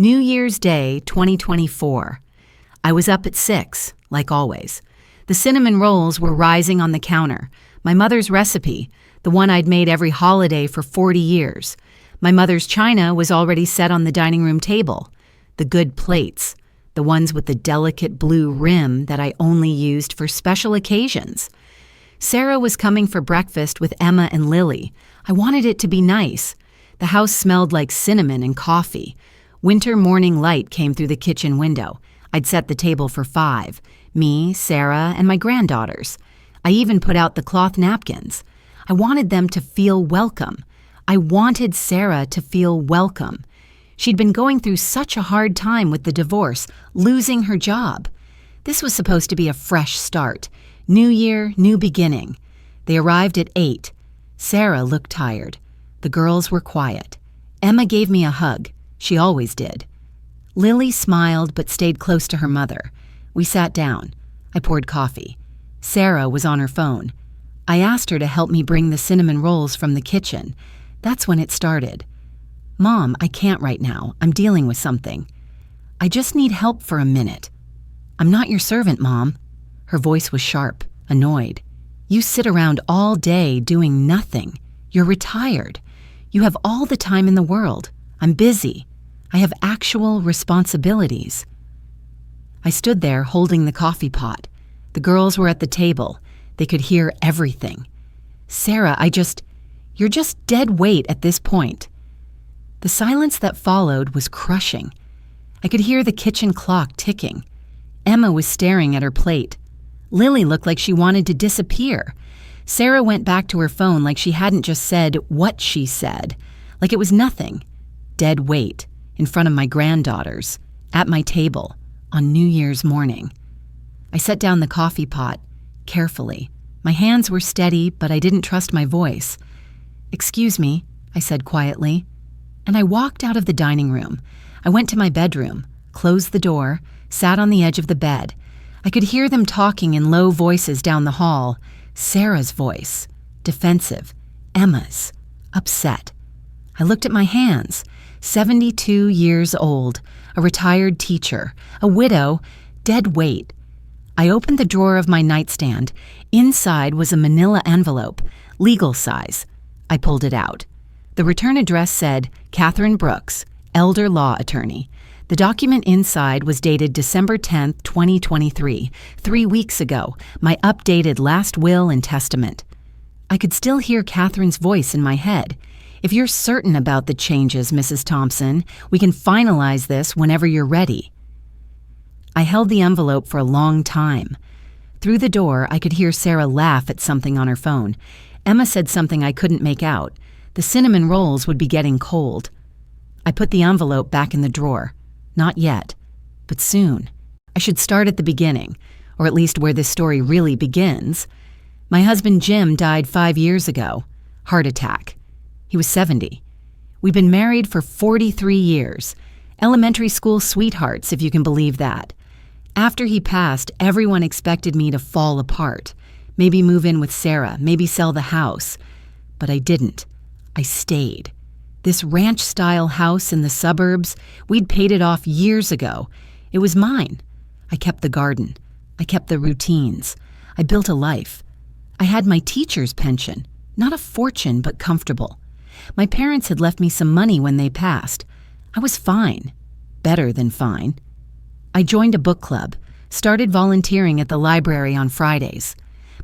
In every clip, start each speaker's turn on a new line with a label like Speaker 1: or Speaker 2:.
Speaker 1: New Year's Day, 2024. I was up at 6, like always. The cinnamon rolls were rising on the counter. My mother's recipe, the one I'd made every holiday for 40 years. My mother's china was already set on the dining room table. The good plates, the ones with the delicate blue rim that I only used for special occasions. Sarah was coming for breakfast with Emma and Lily. I wanted it to be nice. The house smelled like cinnamon and coffee. Winter morning light came through the kitchen window. I'd set the table for 5, me, Sarah, and my granddaughters. I even put out the cloth napkins. I wanted them to feel welcome. I wanted Sarah to feel welcome. She'd been going through such a hard time with the divorce, losing her job. This was supposed to be a fresh start. New year, new beginning. They arrived at 8. Sarah looked tired. The girls were quiet. Emma gave me a hug. She always did. Lily smiled but stayed close to her mother. We sat down. I poured coffee. Sarah was on her phone. I asked her to help me bring the cinnamon rolls from the kitchen. That's when it started. "Mom, I can't right now. I'm dealing with something. I just need help for a minute." "I'm not your servant, Mom." Her voice was sharp, annoyed. "You sit around all day doing nothing. You're retired. You have all the time in the world. I'm busy. I have actual responsibilities." I stood there holding the coffee pot. The girls were at the table. They could hear everything. "Sarah, you're just dead weight at this point." The silence that followed was crushing. I could hear the kitchen clock ticking. Emma was staring at her plate. Lily looked like she wanted to disappear. Sarah went back to her phone like she hadn't just said what she said, like it was nothing. Dead weight, in front of my granddaughters, at my table, on New Year's morning. I set down the coffee pot, carefully. My hands were steady, but I didn't trust my voice. "Excuse me," I said quietly. And I walked out of the dining room. I went to my bedroom, closed the door, sat on the edge of the bed. I could hear them talking in low voices down the hall. Sarah's voice, defensive. Emma's, upset. I looked at my hands. 72 years old, a retired teacher, a widow, dead weight. I opened the drawer of my nightstand. Inside was a manila envelope, legal size. I pulled it out. The return address said, Catherine Brooks, elder law attorney. The document inside was dated December 10th, 2023, 3 weeks ago, my updated last will and testament. I could still hear Catherine's voice in my head. "If you're certain about the changes, Mrs. Thompson, we can finalize this whenever you're ready." I held the envelope for a long time. Through the door, I could hear Sarah laugh at something on her phone. Emma said something I couldn't make out. The cinnamon rolls would be getting cold. I put the envelope back in the drawer. Not yet, but soon. I should start at the beginning, or at least where this story really begins. My husband Jim died 5 years ago. Heart attack. He was 70. We've been married for 43 years. Elementary school sweethearts, if you can believe that. After he passed, everyone expected me to fall apart. Maybe move in with Sarah, maybe sell the house. But I didn't. I stayed. This ranch-style house in the suburbs, we'd paid it off years ago. It was mine. I kept the garden. I kept the routines. I built a life. I had my teacher's pension. Not a fortune, but comfortable. My parents had left me some money when they passed. I was fine. Better than fine. I joined a book club, started volunteering at the library on Fridays.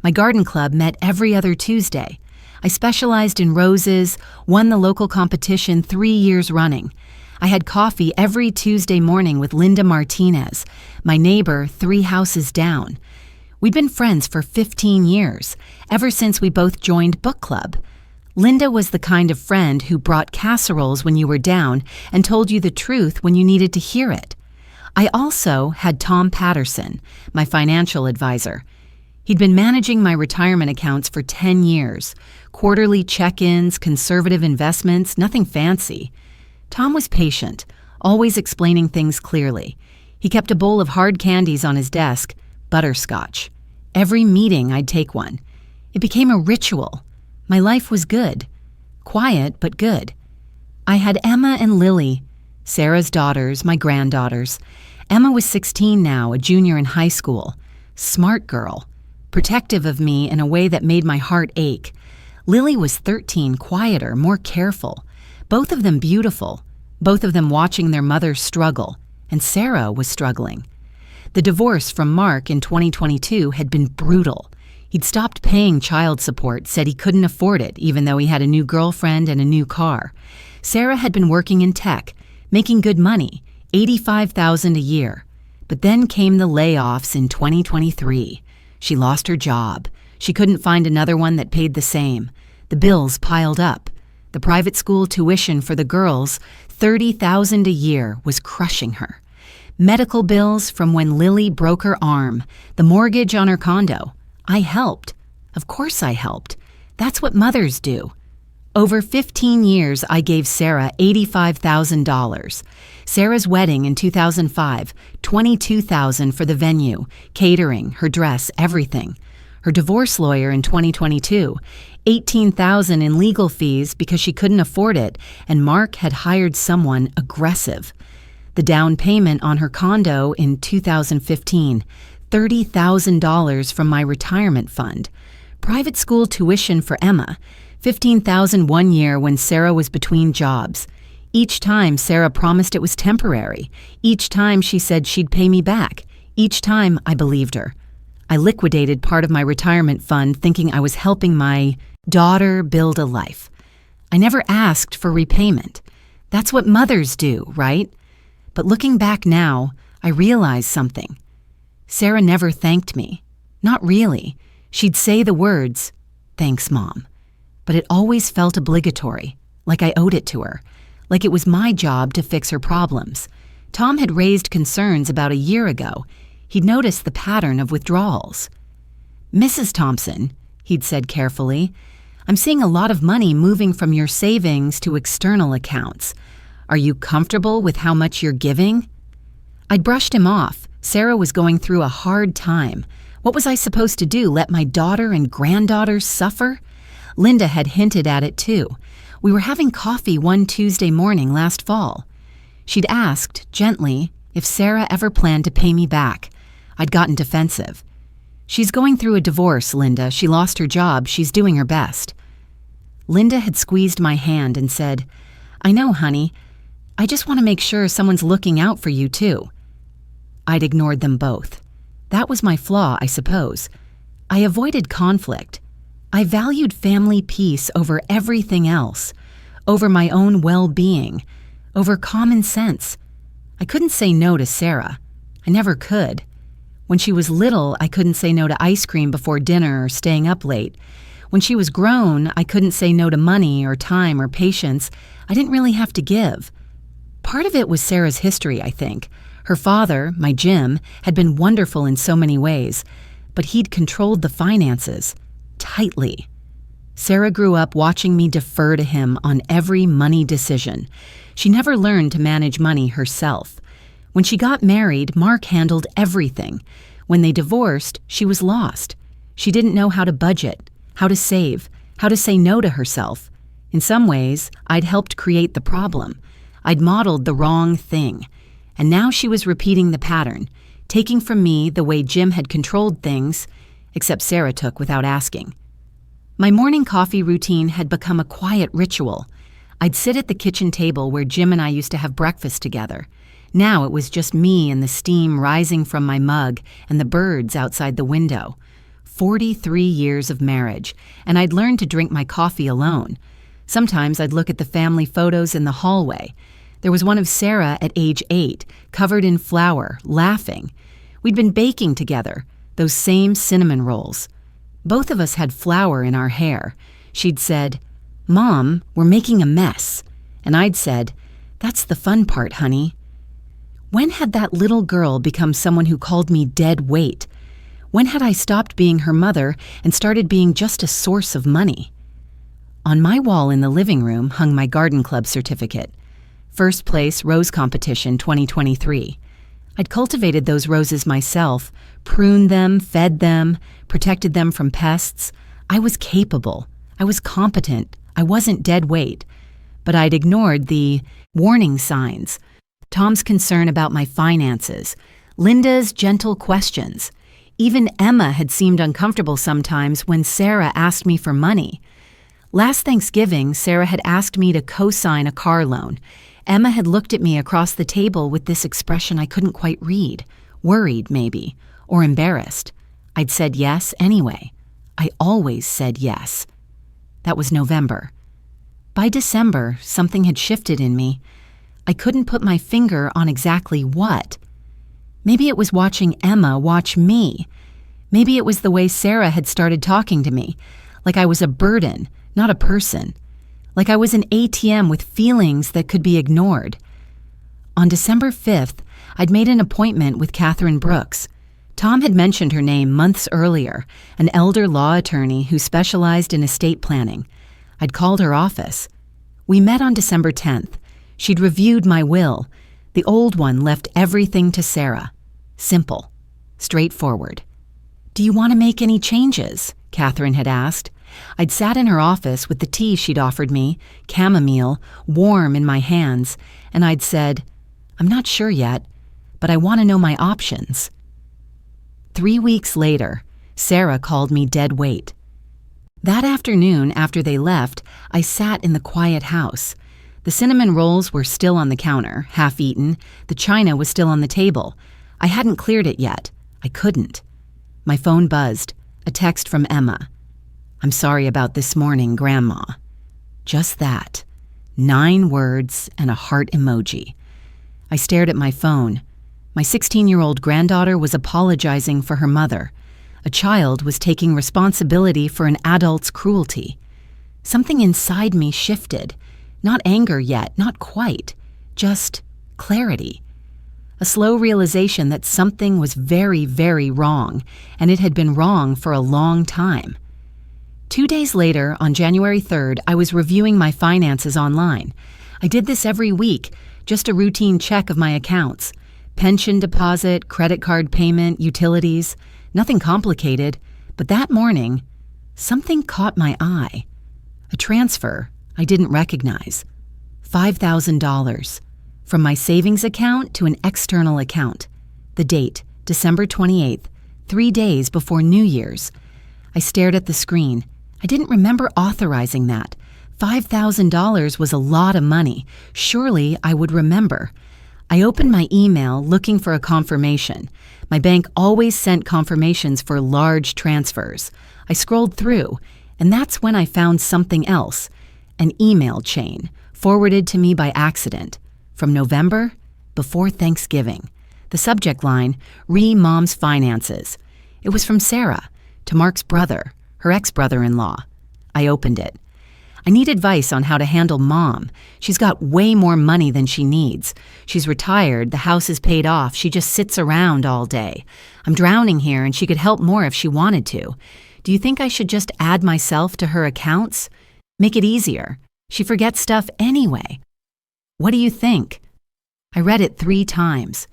Speaker 1: My garden club met every other Tuesday. I specialized in roses, won the local competition 3 years running. I had coffee every Tuesday morning with Linda Martinez, my neighbor 3 houses down. We'd been friends for 15 years, ever since we both joined book club. Linda was the kind of friend who brought casseroles when you were down and told you the truth when you needed to hear it. I also had Tom Patterson, my financial advisor. He'd been managing my retirement accounts for 10 years. Quarterly check-ins, conservative investments, nothing fancy. Tom was patient, always explaining things clearly. He kept a bowl of hard candies on his desk, butterscotch. Every meeting I'd take one. It became a ritual. My life was good. Quiet, but good. I had Emma and Lily. Sarah's daughters, my granddaughters. Emma was 16 now, a junior in high school. Smart girl. Protective of me in a way that made my heart ache. Lily was 13, quieter, more careful. Both of them beautiful. Both of them watching their mother struggle. And Sarah was struggling. The divorce from Mark in 2022 had been brutal. He'd stopped paying child support, said he couldn't afford it, even though he had a new girlfriend and a new car. Sarah had been working in tech, making good money, $85,000 a year. But then came the layoffs in 2023. She lost her job. She couldn't find another one that paid the same. The bills piled up. The private school tuition for the girls, $30,000 a year, was crushing her. Medical bills from when Lily broke her arm. The mortgage on her condo. I helped. Of course I helped. That's what mothers do. Over 15 years, I gave Sarah $85,000. Sarah's wedding in 2005, $22,000 for the venue, catering, her dress, everything. Her divorce lawyer in 2022, $18,000 in legal fees because she couldn't afford it, and Mark had hired someone aggressive. The down payment on her condo in 2015, $30,000 from my retirement fund. Private school tuition for Emma, $15,000 one year when Sarah was between jobs. Each time Sarah promised it was temporary. Each time she said she'd pay me back. Each time I believed her. I liquidated part of my retirement fund thinking I was helping my daughter build a life. I never asked for repayment. That's what mothers do, right? But looking back now, I realize something. Sarah never thanked me. Not really. She'd say the words, "Thanks, Mom." But it always felt obligatory, like I owed it to her, like it was my job to fix her problems. Tom had raised concerns about a year ago. He'd noticed the pattern of withdrawals. "Mrs. Thompson," he'd said carefully, "I'm seeing a lot of money moving from your savings to external accounts. Are you comfortable with how much you're giving?" I'd brushed him off. Sarah was going through a hard time. What was I supposed to do, let my daughter and granddaughters suffer? Linda had hinted at it too. We were having coffee one Tuesday morning last fall. She'd asked, gently, if Sarah ever planned to pay me back. I'd gotten defensive. "She's going through a divorce, Linda. She lost her job. She's doing her best." Linda had squeezed my hand and said, "I know, honey. I just want to make sure someone's looking out for you too." I'd ignored them both. That was my flaw, I suppose. I avoided conflict. I valued family peace over everything else, over my own well-being, over common sense. I couldn't say no to Sarah. I never could. When she was little, I couldn't say no to ice cream before dinner or staying up late. When she was grown, I couldn't say no to money or time or patience. I didn't really have to give. Part of it was Sarah's history, I think. Her father, my Jim, had been wonderful in so many ways, but he'd controlled the finances tightly. Sarah grew up watching me defer to him on every money decision. She never learned to manage money herself. When she got married, Mark handled everything. When they divorced, she was lost. She didn't know how to budget, how to save, how to say no to herself. In some ways, I'd helped create the problem. I'd modeled the wrong thing. And now she was repeating the pattern, taking from me the way Jim had controlled things, except Sarah took without asking. My morning coffee routine had become a quiet ritual. I'd sit at the kitchen table where Jim and I used to have breakfast together. Now it was just me and the steam rising from my mug and the birds outside the window. 43 years of marriage, and I'd learned to drink my coffee alone. Sometimes I'd look at the family photos in the hallway. There was one of Sarah at age 8, covered in flour, laughing. We'd been baking together, those same cinnamon rolls. Both of us had flour in our hair. She'd said, "Mom, we're making a mess." And I'd said, "That's the fun part, honey." When had that little girl become someone who called me dead weight? When had I stopped being her mother and started being just a source of money? On my wall in the living room hung my garden club certificate. First place rose competition 2023. I'd cultivated those roses myself, pruned them, fed them, protected them from pests. I was capable. I was competent. I wasn't dead weight. But I'd ignored the warning signs. Tom's concern about my finances, Linda's gentle questions. Even Emma had seemed uncomfortable sometimes when Sarah asked me for money. Last Thanksgiving, Sarah had asked me to co-sign a car loan. Emma had looked at me across the table with this expression I couldn't quite read. Worried, maybe, or embarrassed. I'd said yes anyway. I always said yes. That was November. By December, something had shifted in me. I couldn't put my finger on exactly what. Maybe it was watching Emma watch me. Maybe it was the way Sarah had started talking to me, like I was a burden, not a person. Like I was an ATM with feelings that could be ignored. On December 5th, I'd made an appointment with Catherine Brooks. Tom had mentioned her name months earlier, an elder law attorney who specialized in estate planning. I'd called her office. We met on December 10th. She'd reviewed my will. The old one left everything to Sarah. Simple. Straightforward. "Do you want to make any changes?" Catherine had asked. I'd sat in her office with the tea she'd offered me, chamomile, warm in my hands, and I'd said, "I'm not sure yet, but I want to know my options." 3 weeks later, Sarah called me dead weight. That afternoon, after they left, I sat in the quiet house. The cinnamon rolls were still on the counter, half-eaten. The china was still on the table. I hadn't cleared it yet. I couldn't. My phone buzzed. A text from Emma. "I'm sorry about this morning, Grandma." Just that. 9 words and a heart emoji. I stared at my phone. My 16-year-old granddaughter was apologizing for her mother. A child was taking responsibility for an adult's cruelty. Something inside me shifted. Not anger yet, not quite. Just clarity. A slow realization that something was very, very wrong, and it had been wrong for a long time. 2 days later, on January 3rd, I was reviewing my finances online. I did this every week, just a routine check of my accounts. Pension deposit, credit card payment, utilities. Nothing complicated. But that morning, something caught my eye. A transfer I didn't recognize. $5,000. From my savings account to an external account. The date, December 28th, 3 days before New Year's. I stared at the screen. I didn't remember authorizing that. $5,000 was a lot of money. Surely I would remember. I opened my email looking for a confirmation. My bank always sent confirmations for large transfers. I scrolled through, and that's when I found something else. An email chain, forwarded to me by accident. From November, before Thanksgiving. The subject line, Re-Mom's Finances. It was from Sarah, to Mark's brother, her ex-brother-in-law. I opened it. I need advice on how to handle Mom. She's got way more money than she needs. She's retired, the house is paid off, she just sits around all day. I'm drowning here and she could help more if she wanted to. Do you think I should just add myself to her accounts? Make it easier. She forgets stuff anyway. What do you think? I read it 3 times.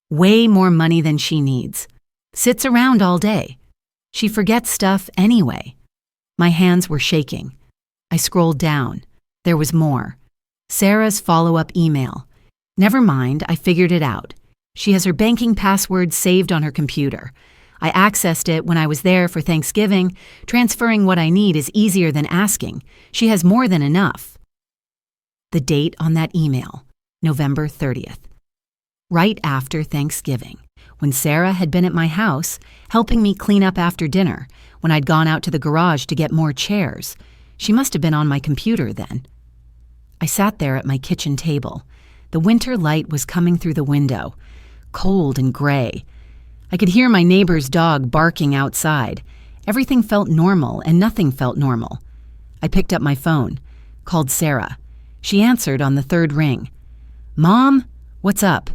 Speaker 1: Way more money than she needs. Sits around all day. She forgets stuff anyway. My hands were shaking. I scrolled down. There was more. Sarah's follow-up email. Never mind, I figured it out. She has her banking password saved on her computer. I accessed it when I was there for Thanksgiving. Transferring what I need is easier than asking. She has more than enough. The date on that email, November 30th. Right after Thanksgiving, when Sarah had been at my house, helping me clean up after dinner, when I'd gone out to the garage to get more chairs. She must have been on my computer then. I sat there at my kitchen table. The winter light was coming through the window, cold and gray. I could hear my neighbor's dog barking outside. Everything felt normal and nothing felt normal. I picked up my phone, called Sarah. She answered on the 3rd ring. "Mom, what's up?"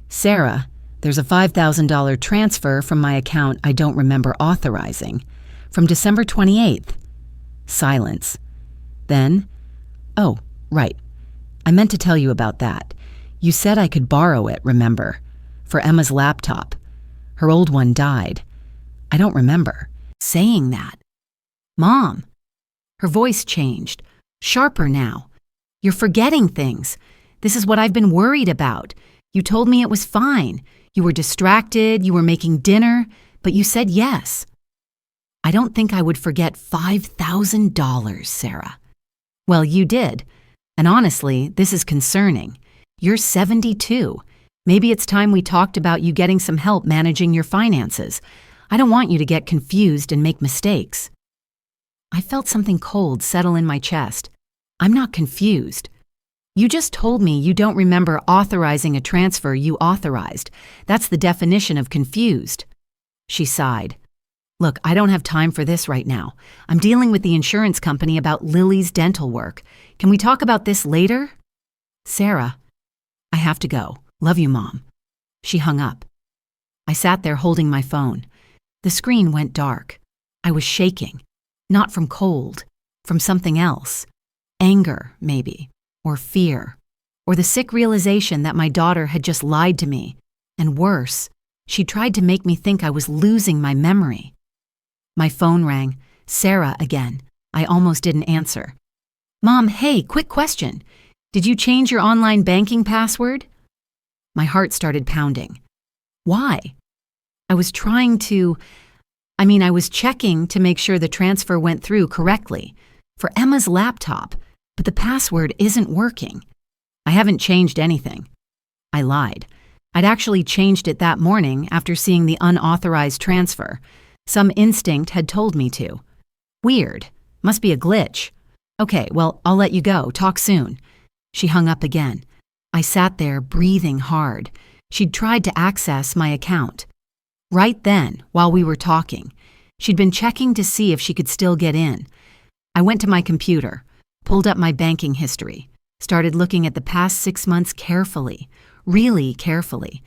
Speaker 1: "Sarah, there's a $5,000 transfer from my account I don't remember authorizing. From December 28th. Silence. Then, "Oh, right. I meant to tell you about that. You said I could borrow it, remember? For Emma's laptop. Her old one died. I don't remember saying that." "Mom." Her voice changed. Sharper now. "You're forgetting things. This is what I've been worried about. You told me it was fine. You were distracted, you were making dinner, but you said yes. I don't think I would forget $5,000, Sarah. Well, you did. And honestly, this is concerning. You're 72. Maybe it's time we talked about you getting some help managing your finances. I don't want you to get confused and make mistakes. I felt something cold settle in my chest. I'm not confused. You just told me you don't remember authorizing a transfer you authorized. That's the definition of confused. She sighed. Look, I don't have time for this right now. I'm dealing with the insurance company about Lily's dental work. Can we talk about this later? Sarah, I have to go. Love you, Mom. She hung up. I sat there holding my phone. The screen went dark. I was shaking. Not from cold, from something else. Anger, maybe, or fear, or the sick realization that my daughter had just lied to me. And worse, she tried to make me think I was losing my memory. My phone rang. Sarah again. I almost didn't answer. Mom, hey, quick question. Did you change your online banking password? My heart started pounding. Why? I was checking to make sure the transfer went through correctly for Emma's laptop, but the password isn't working. I haven't changed anything. I lied. I'd actually changed it that morning after seeing the unauthorized transfer. Some instinct had told me to. Weird. Must be a glitch. Okay, well, I'll let you go. Talk soon. She hung up again. I sat there breathing hard. She'd tried to access my account. Right then, while we were talking, she'd been checking to see if she could still get in. I went to my computer, pulled up my banking history, started looking at the past 6 months carefully, really carefully.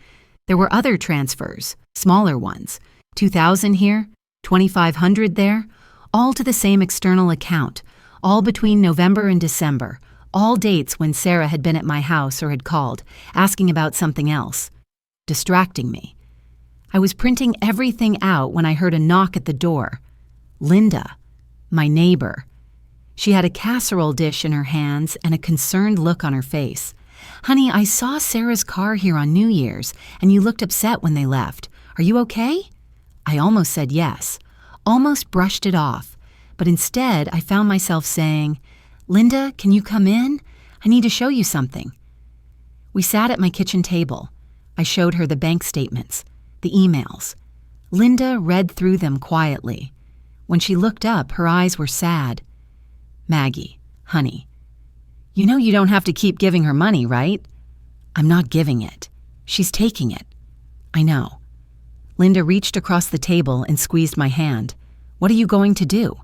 Speaker 1: There were other transfers, smaller ones, $2,000 here, $2,500 there, all to the same external account, all between November and December, all dates when Sarah had been at my house or had called, asking about something else, distracting me. I was printing everything out when I heard a knock at the door. Linda, my neighbor. She had a casserole dish in her hands and a concerned look on her face. Honey, I saw Sarah's car here on New Year's, and you looked upset when they left. Are you okay? I almost said yes, almost brushed it off, but instead I found myself saying, Linda, can you come in? I need to show you something. We sat at my kitchen table. I showed her the bank statements, the emails. Linda read through them quietly. When she looked up, her eyes were sad. Maggie, honey, you know you don't have to keep giving her money, right? I'm not giving it. She's taking it. I know. Linda reached across the table and squeezed my hand. What are you going to do?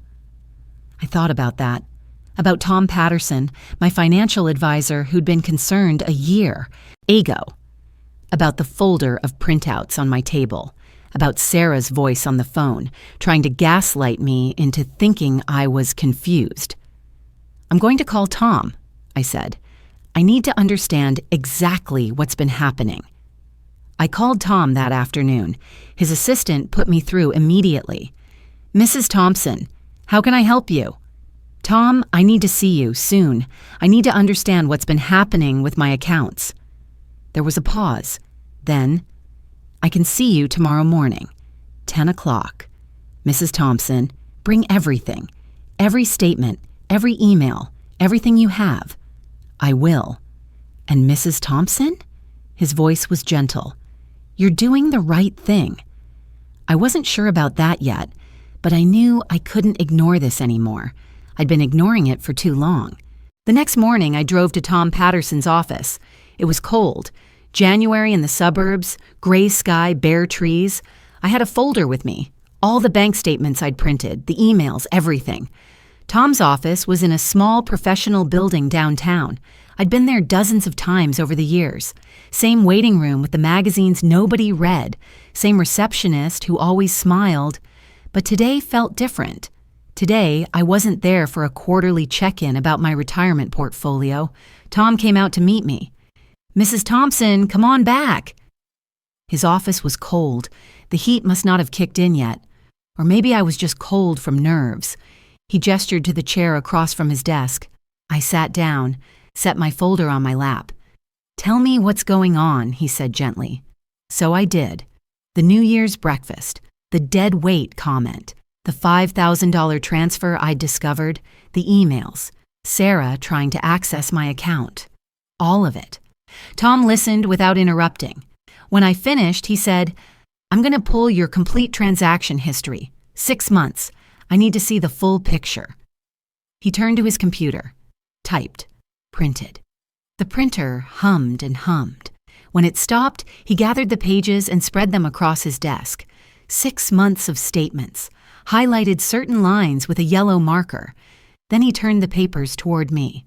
Speaker 1: I thought about that. About Tom Patterson, my financial advisor who'd been concerned a year ago. About the folder of printouts on my table. About Sarah's voice on the phone, trying to gaslight me into thinking I was confused. I'm going to call Tom, I said. I need to understand exactly what's been happening. I called Tom that afternoon. His assistant put me through immediately. Mrs. Thompson, how can I help you? Tom, I need to see you soon. I need to understand what's been happening with my accounts. There was a pause. Then, I can see you tomorrow morning, 10 o'clock. Mrs. Thompson, bring everything, every statement, every email, everything you have. I will. And Mrs. Thompson? His voice was gentle. You're doing the right thing. I wasn't sure about that yet, but I knew I couldn't ignore this anymore. I'd been ignoring it for too long. The next morning, I drove to Tom Patterson's office. It was cold. January in the suburbs, gray sky, bare trees. I had a folder with me. All the bank statements I'd printed, the emails, everything. Tom's office was in a small professional building downtown. I'd been there dozens of times over the years. Same waiting room with the magazines nobody read. Same receptionist who always smiled. But today felt different. Today, I wasn't there for a quarterly check-in about my retirement portfolio. Tom came out to meet me. Mrs. Thompson, come on back. His office was cold. The heat must not have kicked in yet. Or maybe I was just cold from nerves. He gestured to the chair across from his desk. I sat down, set my folder on my lap. "Tell me what's going on," he said gently. So I did. The New Year's breakfast, the dead weight comment, the $5,000 transfer I'd discovered, the emails, Sarah trying to access my account. All of it. Tom listened without interrupting. When I finished, he said, "I'm going to pull your complete transaction history. 6 months. I need to see the full picture." He turned to his computer, typed, printed. The printer hummed and hummed. When it stopped, he gathered the pages and spread them across his desk. 6 months of statements, highlighted certain lines with a yellow marker. Then he turned the papers toward me.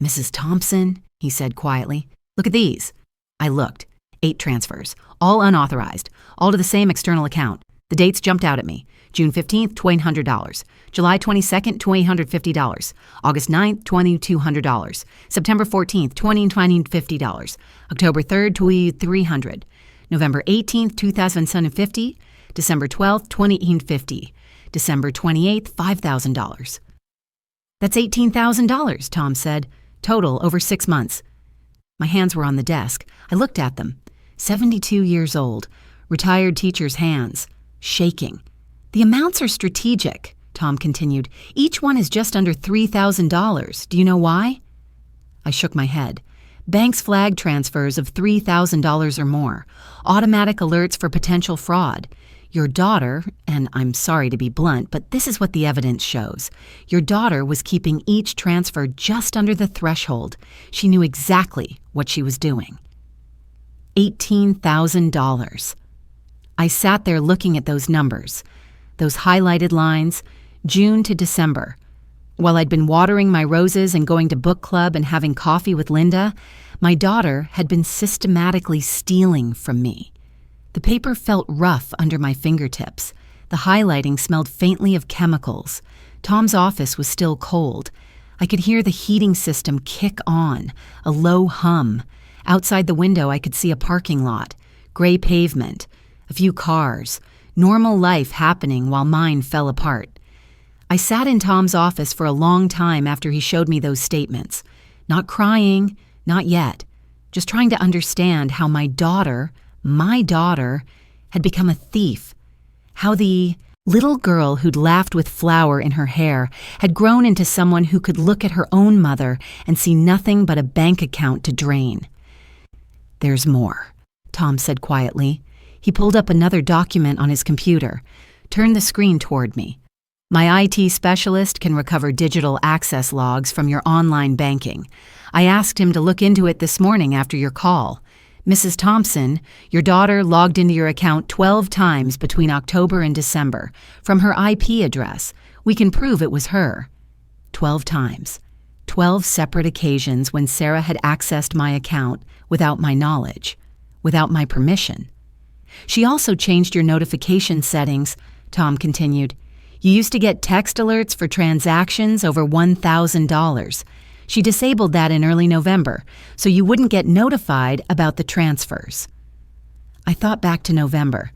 Speaker 1: "Mrs. Thompson," he said quietly, "look at these." I looked. 8 transfers, all unauthorized, all to the same external account. The dates jumped out at me. June 15th, $2,800. July 22nd, $2,850. August 9th, $2,200. September 14th, $2,250. October 3rd, $2,300. November 18th, $2,750. December 12th, $2,850. December 28th, $5,000. "That's $18,000, Tom said. Total over 6 months. My hands were on the desk. I looked at them. 72 years old, retired teacher's hands, shaking. "The amounts are strategic," Tom continued. "Each one is just under $3,000. Do you know why?" I shook my head. Banks flag transfers of $3,000 or more. Automatic alerts for potential fraud. Your daughter, and I'm sorry to be blunt, but this is what the evidence shows. Your daughter was keeping each transfer just under the threshold. She knew exactly what she was doing. $18,000. I sat there looking at those numbers, those highlighted lines, June to December. While I'd been watering my roses and going to book club and having coffee with Linda, my daughter had been systematically stealing from me. The paper felt rough under my fingertips. The highlighting smelled faintly of chemicals. Tom's office was still cold. I could hear the heating system kick on, a low hum. Outside the window, I could see a parking lot, gray pavement, a few cars, normal life happening while mine fell apart. I sat in Tom's office for a long time after he showed me those statements. Not crying, not yet, just trying to understand how my daughter, had become a thief. How the little girl who'd laughed with flour in her hair had grown into someone who could look at her own mother and see nothing but a bank account to drain. "There's more," Tom said quietly. He pulled up another document on his computer, turned the screen toward me. "My IT specialist can recover digital access logs from your online banking. I asked him to look into it this morning after your call. Mrs. Thompson, your daughter logged into your account 12 times between October and December from her IP address. We can prove it was her. 12 times. 12 separate occasions when Sarah had accessed my account without my knowledge, without my permission. She also changed your notification settings," Tom continued. "You used to get text alerts for transactions over $1,000. She disabled that in early November, so you wouldn't get notified about the transfers." I thought back to November.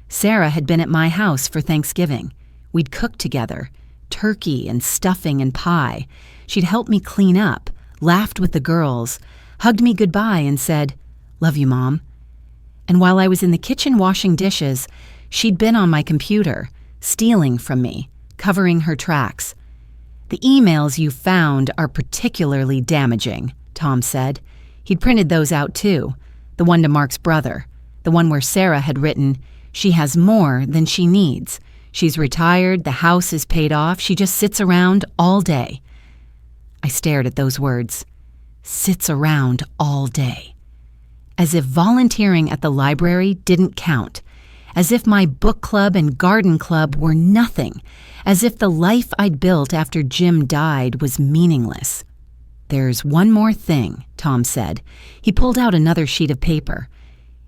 Speaker 1: Sarah had been at my house for Thanksgiving. We'd cooked together, turkey and stuffing and pie. She'd helped me clean up, laughed with the girls, hugged me goodbye and said, "Love you, Mom." And while I was in the kitchen washing dishes, she'd been on my computer, stealing from me, covering her tracks. "The emails you found are particularly damaging," Tom said. He'd printed those out too, the one to Mark's brother, the one where Sarah had written, "She has more than she needs. She's retired, the house is paid off, she just sits around all day." I stared at those words. Sits around all day. As if volunteering at the library didn't count. As if my book club and garden club were nothing. As if the life I'd built after Jim died was meaningless. "There's one more thing," Tom said. He pulled out another sheet of paper.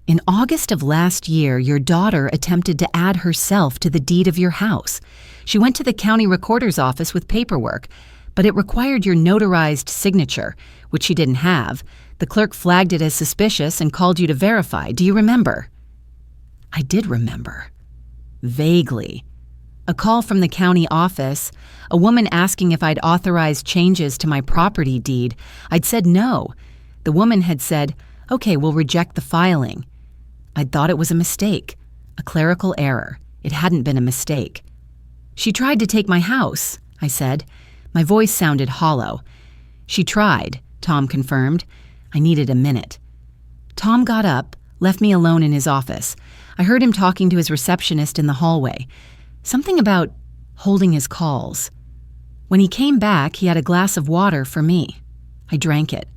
Speaker 1: "In August of last year, your daughter attempted to add herself to the deed of your house. She went to the county recorder's office with paperwork, but it required your notarized signature, which she didn't have. The clerk flagged it as suspicious and called you to verify. Do you remember?" I did remember. Vaguely. A call from the county office, a woman asking if I'd authorized changes to my property deed. I'd said no. The woman had said, "Okay, we'll reject the filing." I'd thought it was a mistake, a clerical error. It hadn't been a mistake. "She tried to take my house," I said. My voice sounded hollow. "She tried," Tom confirmed. I needed a minute. Tom got up, left me alone in his office. I heard him talking to his receptionist in the hallway. Something about holding his calls. When he came back, he had a glass of water for me. I drank it.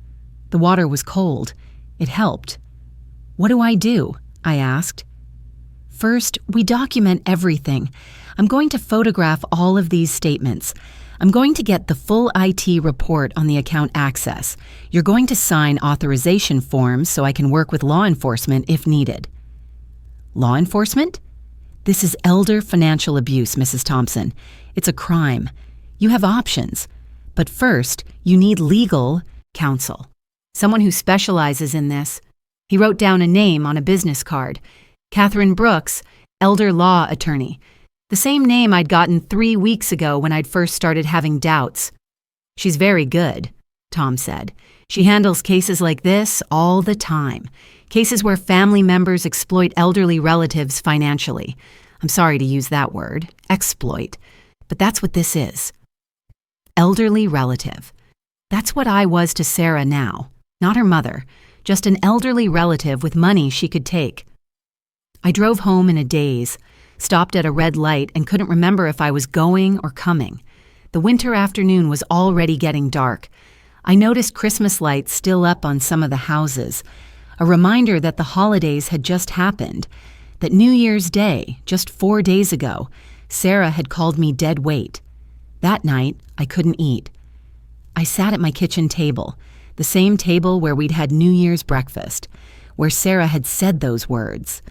Speaker 1: The water was cold. It helped. "What do I do?" I asked. "First, we document everything. I'm going to photograph all of these statements. I'm going to get the full IT report on the account access. You're going to sign authorization forms so I can work with law enforcement if needed." "Law enforcement?" "This is elder financial abuse, Mrs. Thompson. It's a crime. You have options. But first, you need legal counsel. Someone who specializes in this." He wrote down a name on a business card. Catherine Brooks, elder law attorney. The same name I'd gotten 3 weeks ago when I'd first started having doubts. "She's very good," Tom said. "She handles cases like this all the time. Cases where family members exploit elderly relatives financially. I'm sorry to use that word, exploit, but that's what this is. Elderly relative. That's what I was to Sarah now. Not her mother, just an elderly relative with money she could take." I drove home in a daze, stopped at a red light and couldn't remember if I was going or coming. The winter afternoon was already getting dark. I noticed Christmas lights still up on some of the houses, a reminder that the holidays had just happened, that New Year's Day, just 4 days ago, Sarah had called me dead weight. That night, I couldn't eat. I sat at my kitchen table, the same table where we'd had New Year's breakfast, where Sarah had said those words.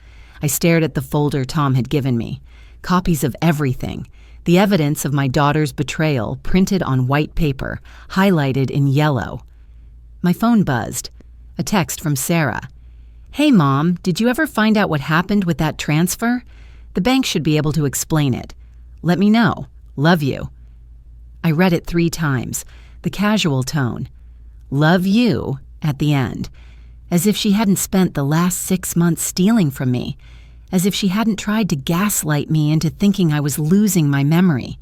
Speaker 1: I stared at the folder Tom had given me, copies of everything, the evidence of my daughter's betrayal printed on white paper, highlighted in yellow. My phone buzzed. A text from Sarah. "Hey, Mom, did you ever find out what happened with that transfer? The bank should be able to explain it. Let me know. Love you." I read it 3 times, the casual tone. "Love you" at the end, as if she hadn't spent the last 6 months stealing from me, as if she hadn't tried to gaslight me into thinking I was losing my memory.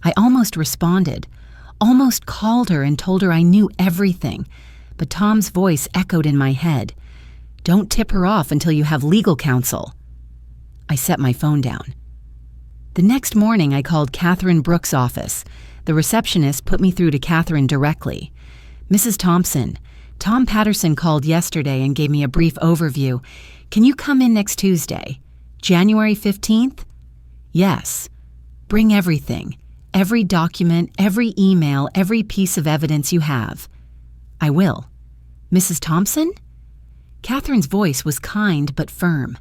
Speaker 1: I almost responded, almost called her and told her I knew everything, but Tom's voice echoed in my head. "Don't tip her off until you have legal counsel." I set my phone down. The next morning, I called Catherine Brooks' office. The receptionist put me through to Catherine directly. "Mrs. Thompson, Tom Patterson called yesterday and gave me a brief overview. Can you come in next Tuesday? January 15th? "Yes. Bring everything. Every document, every email, every piece of evidence you have." "I will." "Mrs. Thompson?" Catherine's voice was kind but firm.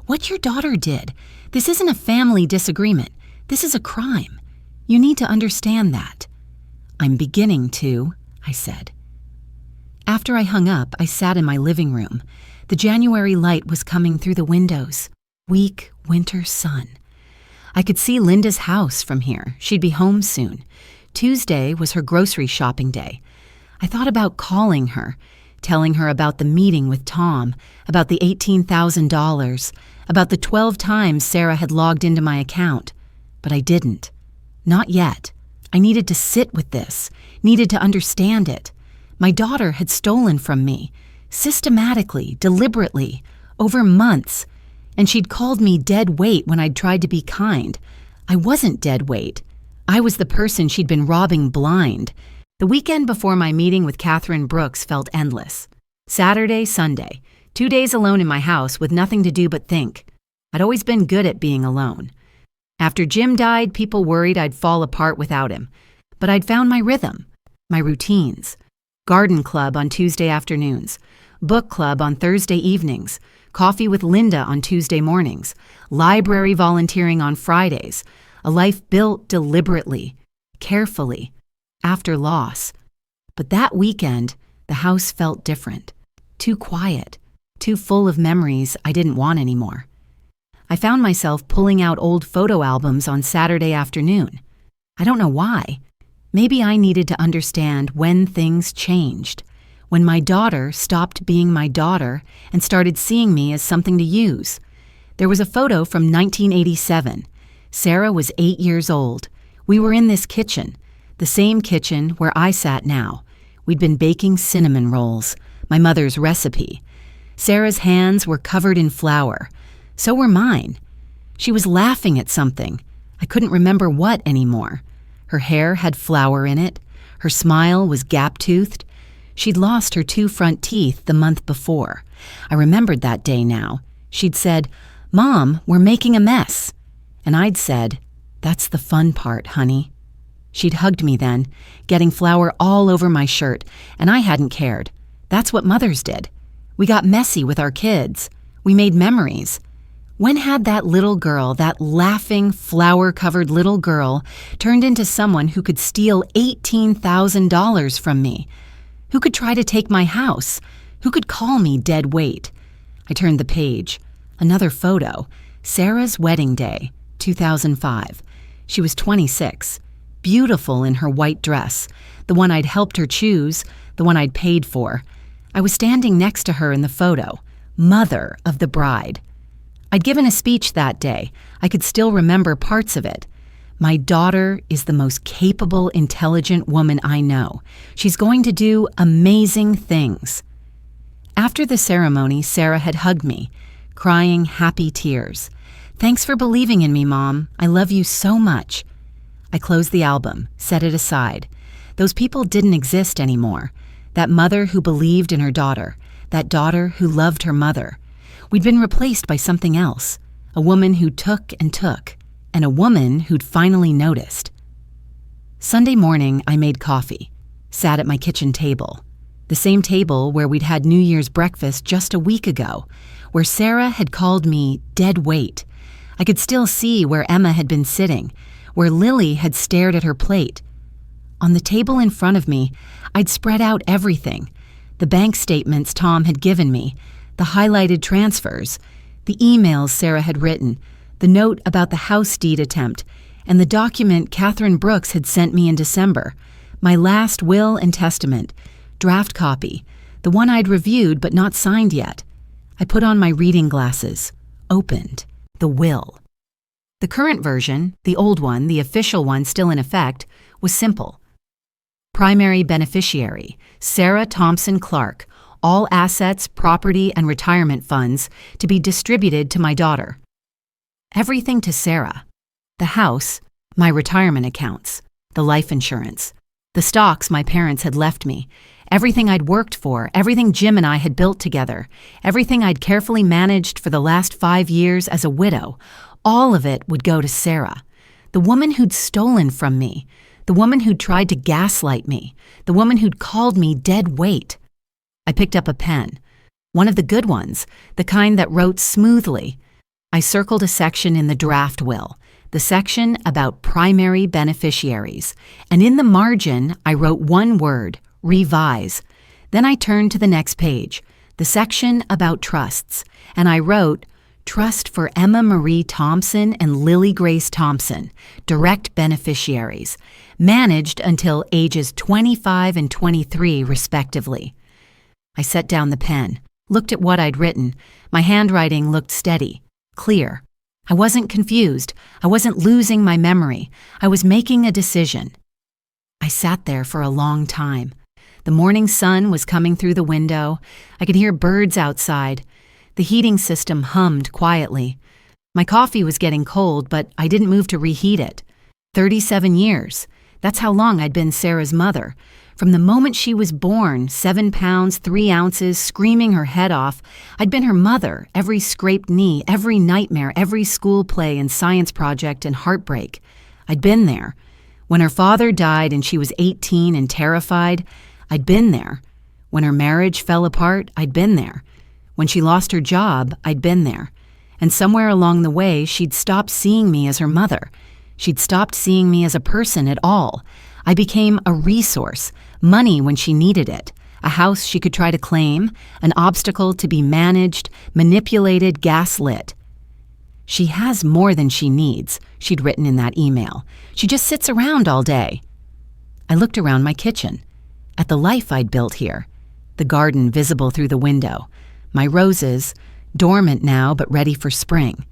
Speaker 1: "What your daughter did. This isn't a family disagreement. This is a crime. You need to understand that." "I'm beginning to," I said. After I hung up, I sat in my living room. The January light was coming through the windows. Weak winter sun. I could see Linda's house from here. She'd be home soon. Tuesday was her grocery shopping day. I thought about calling her, telling her about the meeting with Tom, about the $18,000, about the 12 times Sarah had logged into my account. But I didn't. Not yet. I needed to sit with this, needed to understand it. My daughter had stolen from me, systematically, deliberately, over months, and she'd called me dead weight when I'd tried to be kind. I wasn't dead weight. I was the person she'd been robbing blind. The weekend before my meeting with Catherine Brooks felt endless. Saturday, Sunday, 2 days alone in my house with nothing to do but think. I'd always been good at being alone. After Jim died, people worried I'd fall apart without him. But I'd found my rhythm, my routines. Garden club on Tuesday afternoons, book club on Thursday evenings, coffee with Linda on Tuesday mornings, library volunteering on Fridays, a life built deliberately, carefully, after loss. But that weekend, the house felt different, too quiet, too full of memories I didn't want anymore. I found myself pulling out old photo albums on Saturday afternoon. I don't know why. Maybe I needed to understand when things changed, when my daughter stopped being my daughter and started seeing me as something to use. There was a photo from 1987. Sarah was 8 years old. We were in this kitchen, the same kitchen where I sat now. We'd been baking cinnamon rolls, my mother's recipe. Sarah's hands were covered in flour. So were mine. She was laughing at something. I couldn't remember what anymore. Her hair had flour in it. Her smile was gap-toothed. She'd lost her 2 front teeth the month before. I remembered that day now. She'd said, "Mom, we're making a mess." And I'd said, "That's the fun part, honey." She'd hugged me then, getting flour all over my shirt, and I hadn't cared. That's what mothers did. We got messy with our kids. We made memories. When had that little girl, that laughing, flour-covered little girl, turned into someone who could steal $18,000 from me? Who could try to take my house? Who could call me dead weight? I turned the page. Another photo. Sarah's wedding day, 2005. She was 26, beautiful in her white dress, the one I'd helped her choose, the one I'd paid for. I was standing next to her in the photo, mother of the bride. I'd given a speech that day. I could still remember parts of it. My daughter is the most capable, intelligent woman I know. She's going to do amazing things. After the ceremony, Sarah had hugged me, crying happy tears. "Thanks for believing in me, Mom. I love you so much." I closed the album, set it aside. Those people didn't exist anymore. That mother who believed in her daughter, that daughter who loved her mother. We'd been replaced by something else, a woman who took, and a woman who'd finally noticed. Sunday morning, I made coffee, sat at my kitchen table, the same table where we'd had New Year's breakfast just a week ago, where Sarah had called me dead weight. I could still see where Emma had been sitting, where Lily had stared at her plate. On the table in front of me, I'd spread out everything, the bank statements Tom had given me, the highlighted transfers, the emails Sarah had written, the note about the house deed attempt, and the document Catherine Brooks had sent me in December, my last will and testament, draft copy, the one I'd reviewed but not signed yet. I put on my reading glasses, opened, the will. The current version, the old one, the official one still in effect, was simple. Primary beneficiary, Sarah Thompson Clark, all assets, property, and retirement funds to be distributed to my daughter. Everything to Sarah. The house, my retirement accounts, the life insurance, the stocks my parents had left me, everything I'd worked for, everything Jim and I had built together, everything I'd carefully managed for the last 5 years as a widow, all of it would go to Sarah, the woman who'd stolen from me, the woman who'd tried to gaslight me, the woman who'd called me dead weight. I picked up a pen, one of the good ones, the kind that wrote smoothly. I circled a section in the draft will, the section about primary beneficiaries, and in the margin I wrote one word, revise. Then I turned to the next page, the section about trusts, and I wrote, trust for Emma Marie Thompson and Lily Grace Thompson, direct beneficiaries, managed until ages 25 and 23 respectively. I set down the pen, looked at what I'd written. My handwriting looked steady, clear. I wasn't confused. I wasn't losing my memory. I was making a decision. I sat there for a long time. The morning sun was coming through the window. I could hear birds outside. The heating system hummed quietly. My coffee was getting cold, but I didn't move to reheat it. 37 years. That's how long I'd been Sarah's mother. From the moment she was born, 7 pounds, 3 ounces, screaming her head off, I'd been her mother, every scraped knee, every nightmare, every school play and science project and heartbreak. I'd been there. When her father died and she was 18 and terrified, I'd been there. When her marriage fell apart, I'd been there. When she lost her job, I'd been there. And somewhere along the way, she'd stopped seeing me as her mother. She'd stopped seeing me as a person at all. I became a resource, money when she needed it, a house she could try to claim, an obstacle to be managed, manipulated, gaslit. She has more than she needs, she'd written in that email. She just sits around all day. I looked around my kitchen, at the life I'd built here. the garden visible through the window, my roses, dormant now but ready for spring,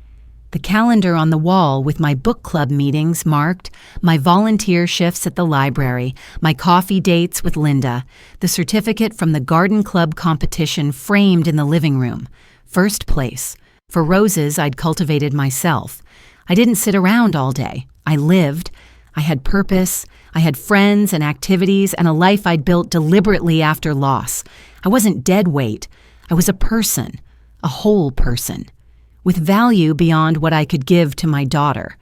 Speaker 1: the calendar on the wall with my book club meetings marked, my volunteer shifts at the library, my coffee dates with Linda, the certificate from the garden club competition framed in the living room. First place. For roses I'd cultivated myself. I didn't sit around all day. I lived. I had purpose. I had friends and activities and a life I'd built deliberately after loss. I wasn't dead weight. I was a person, a whole person, with value beyond what I could give to my daughter.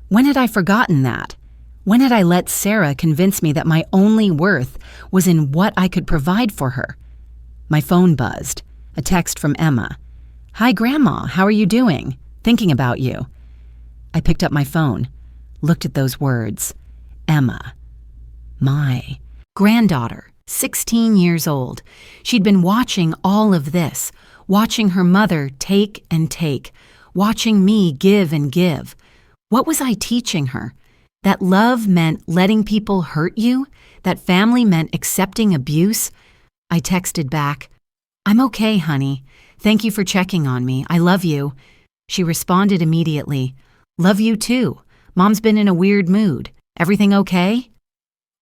Speaker 1: When had I forgotten that? When had I let Sarah convince me that my only worth was in what I could provide for her? My phone buzzed. A text from Emma. "Hi, Grandma. How are you doing? Thinking about you." I picked up my phone, looked at those words. Emma. My granddaughter, 16 years old. She'd been watching all of this, watching her mother take and take, watching me give and give. What was I teaching her? That love meant letting people hurt you? That family meant accepting abuse? I texted back, "I'm okay, honey. Thank you for checking on me. I love you." She responded immediately, "Love you too. Mom's been in a weird mood. Everything okay?"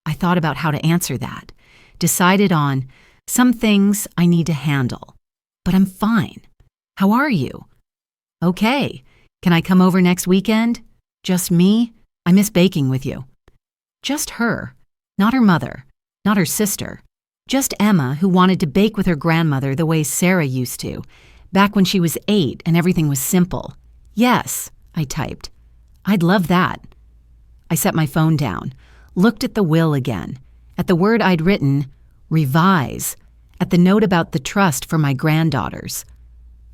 Speaker 1: I thought about how to answer that, decided on some things I need to handle. But I'm fine. How are you? Okay. Can I come over next weekend? Just me? I miss baking with you. Just her, not her mother, not her sister. Just Emma, who wanted to bake with her grandmother the way Sarah used to, back when she was 8 and everything was simple. "Yes," I typed. "I'd love that." I set my phone down, looked at the will again, at the word I'd written, revise, at the note about the trust for my granddaughters.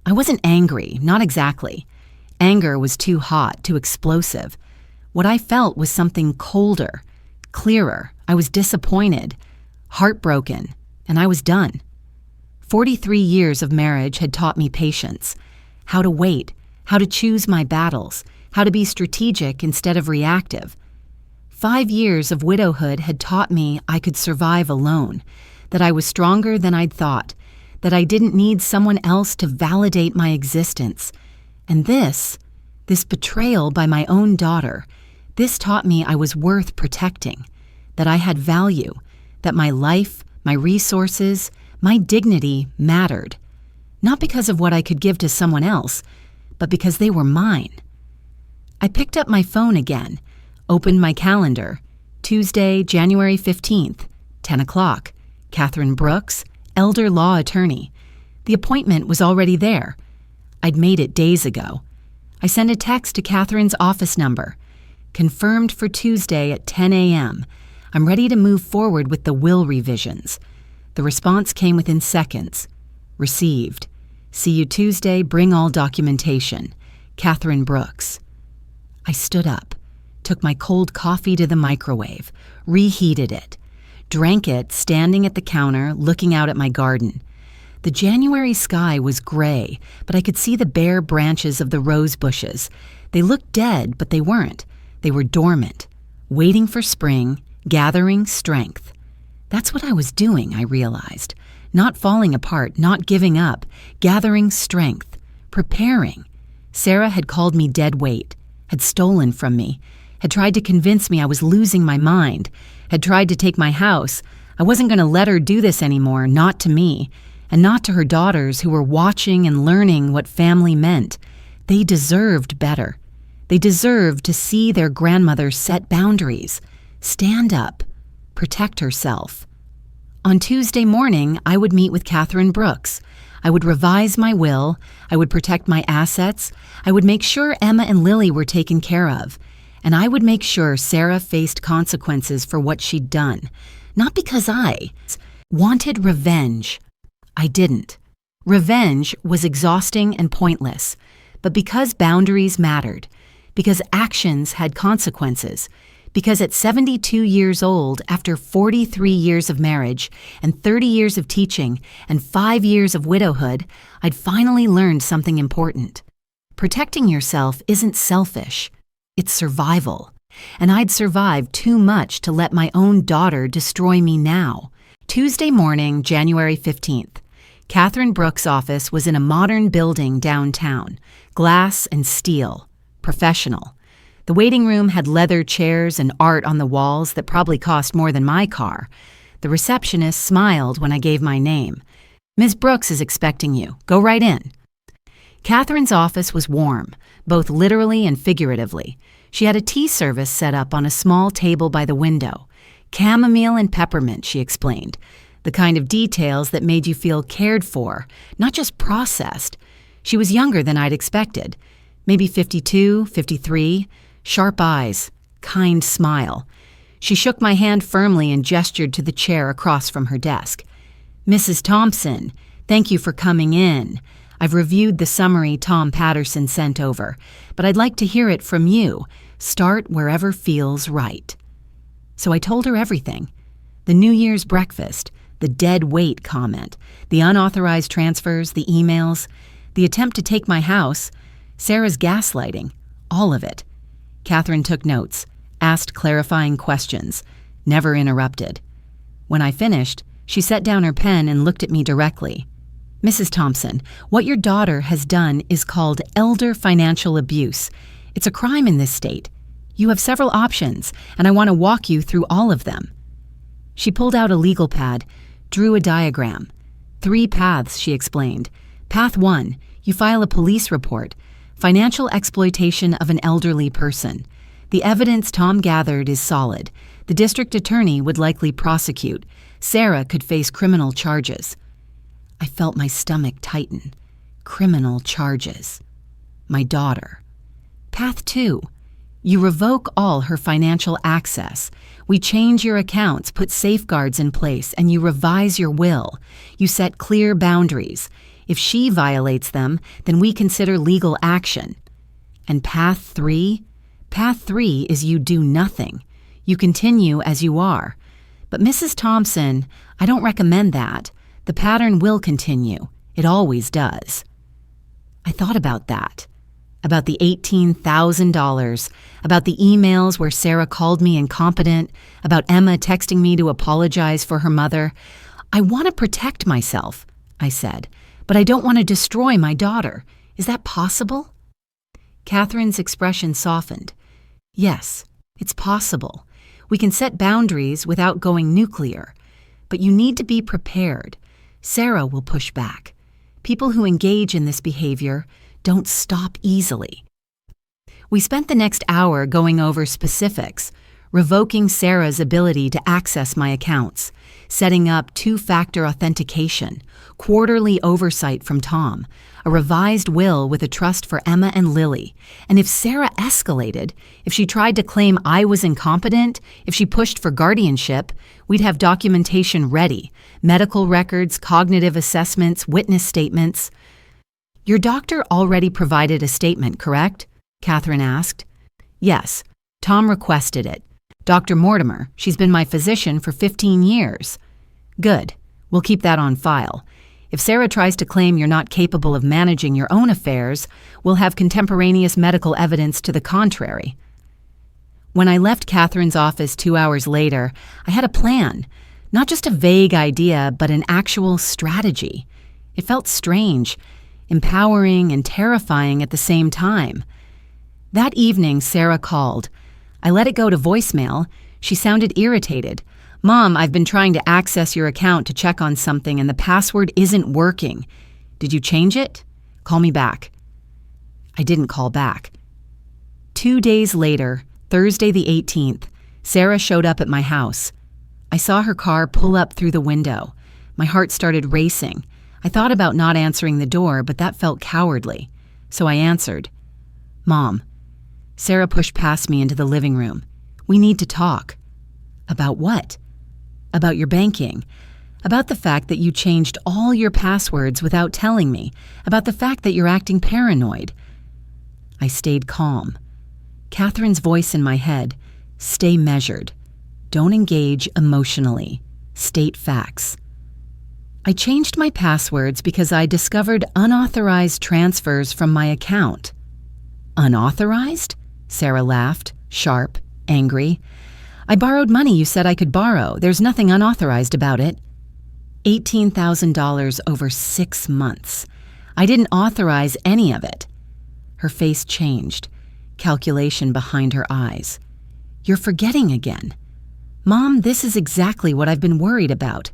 Speaker 1: I wasn't angry, not exactly. Anger was too hot, too explosive. What I felt was something colder, clearer. I was disappointed, heartbroken, and I was done. 43 years of marriage had taught me patience, how to wait, how to choose my battles, how to be strategic instead of reactive. 5 years of widowhood had taught me I could survive alone, that I was stronger than I'd thought, that I didn't need someone else to validate my existence. And this betrayal by my own daughter, this taught me I was worth protecting, that I had value, that my life, my resources, my dignity mattered, not because of what I could give to someone else, but because they were mine. I picked up my phone again, opened my calendar. Tuesday, January 15th, 10 o'clock. Catherine Brooks, elder law attorney. The appointment was already there. I'd made it days ago. I sent a text to Catherine's office number. Confirmed for Tuesday at 10 a.m. I'm ready to move forward with the will revisions. The response came within seconds. Received. See you Tuesday, bring all documentation. Catherine Brooks. I stood up, took my cold coffee to the microwave, reheated it, drank it standing at the counter looking out at my garden. The January sky was gray, but I could see the bare branches of the rose bushes. They looked dead, but they weren't. They were dormant, waiting for spring, gathering strength. That's what I was doing, I realized. Not falling apart, not giving up, gathering strength, preparing. Sarah had called me dead weight, had stolen from me, had tried to convince me I was losing my mind, had tried to take my house. I wasn't going to let her do this anymore, not to me, and not to her daughters who were watching and learning what family meant. They deserved better. They deserved to see their grandmother set boundaries, stand up, protect herself. On Tuesday morning, I would meet with Catherine Brooks. I would revise my will. I would protect my assets. I would make sure Emma and Lily were taken care of. And I would make sure Sarah faced consequences for what she'd done. Not because I wanted revenge. I didn't. Revenge was exhausting and pointless. But because boundaries mattered, because actions had consequences, because at 72 years old, after 43 years of marriage and 30 years of teaching and 5 years of widowhood, I'd finally learned something important. Protecting yourself isn't selfish. It's survival. And I'd survived too much to let my own daughter destroy me now. Tuesday morning, January 15th. Catherine Brooks' office was in a modern building downtown, glass and steel, professional. The waiting room had leather chairs and art on the walls that probably cost more than my car. The receptionist smiled when I gave my name. "Ms. Brooks is expecting you. Go right in." Catherine's office was warm, both literally and figuratively. She had a tea service set up on a small table by the window. Chamomile and peppermint, she explained. The kind of details that made you feel cared for, not just processed. She was younger than I'd expected. Maybe 52, 53, sharp eyes, kind smile. She shook my hand firmly and gestured to the chair across from her desk. "Mrs. Thompson, thank you for coming in. I've reviewed the summary Tom Patterson sent over, but I'd like to hear it from you. Start wherever feels right." So I told her everything. The New Year's breakfast, the dead weight comment, the unauthorized transfers, the emails, the attempt to take my house, Sarah's gaslighting, all of it. Catherine took notes, asked clarifying questions, never interrupted. When I finished, she set down her pen and looked at me directly. "Mrs. Thompson, what your daughter has done is called elder financial abuse. It's a crime in this state. You have several options, and I want to walk you through all of them." She pulled out a legal pad, drew a diagram. 3 paths, she explained. Path 1, you file a police report, financial exploitation of an elderly person. The evidence Tom gathered is solid. The district attorney would likely prosecute. Sarah could face criminal charges. I felt my stomach tighten. Criminal charges. My daughter. Path 2, you revoke all her financial access. We change your accounts, put safeguards in place, and you revise your will. You set clear boundaries. If she violates them, then we consider legal action. And path 3? Path 3 is you do nothing. You continue as you are. But Mrs. Thompson, I don't recommend that. The pattern will continue. It always does. I thought about that. About the $18,000, about the emails where Sarah called me incompetent, about Emma texting me to apologize for her mother. I want to protect myself, I said, but I don't want to destroy my daughter. Is that possible? Catherine's expression softened. Yes, it's possible. We can set boundaries without going nuclear, but you need to be prepared. Sarah will push back. People who engage in this behavior don't stop easily. We spent the next hour going over specifics, revoking Sarah's ability to access my accounts, setting up 2-factor authentication, quarterly oversight from Tom, a revised will with a trust for Emma and Lily. And if Sarah escalated, if she tried to claim I was incompetent, if she pushed for guardianship, we'd have documentation ready, medical records, cognitive assessments, witness statements. "Your doctor already provided a statement, correct?" Catherine asked. "Yes. Tom requested it. Dr. Mortimer, she's been my physician for 15 years. "Good. We'll keep that on file. If Sarah tries to claim you're not capable of managing your own affairs, we'll have contemporaneous medical evidence to the contrary." When I left Catherine's office 2 hours later, I had a plan. Not just a vague idea, but an actual strategy. It felt strange, empowering and terrifying at the same time. That evening, Sarah called. I let it go to voicemail. She sounded irritated. "Mom, I've been trying to access your account to check on something and the password isn't working. Did you change it? Call me back." I didn't call back. 2 days later, Thursday the 18th, Sarah showed up at my house. I saw her car pull up through the window. My heart started racing. I thought about not answering the door, but that felt cowardly. So I answered. "Mom." Sarah pushed past me into the living room. "We need to talk." "About what?" "About your banking. About the fact that you changed all your passwords without telling me. About the fact that you're acting paranoid." I stayed calm. Catherine's voice in my head. "Stay measured. Don't engage emotionally. State facts." I changed my passwords because I discovered unauthorized transfers from my account. "Unauthorized?" Sarah laughed, sharp, angry. "I borrowed money you said I could borrow. There's nothing unauthorized about it." $18,000 over 6 months. I didn't authorize any of it. Her face changed, calculation behind her eyes. You're forgetting again. Mom, this is exactly what I've been worried about.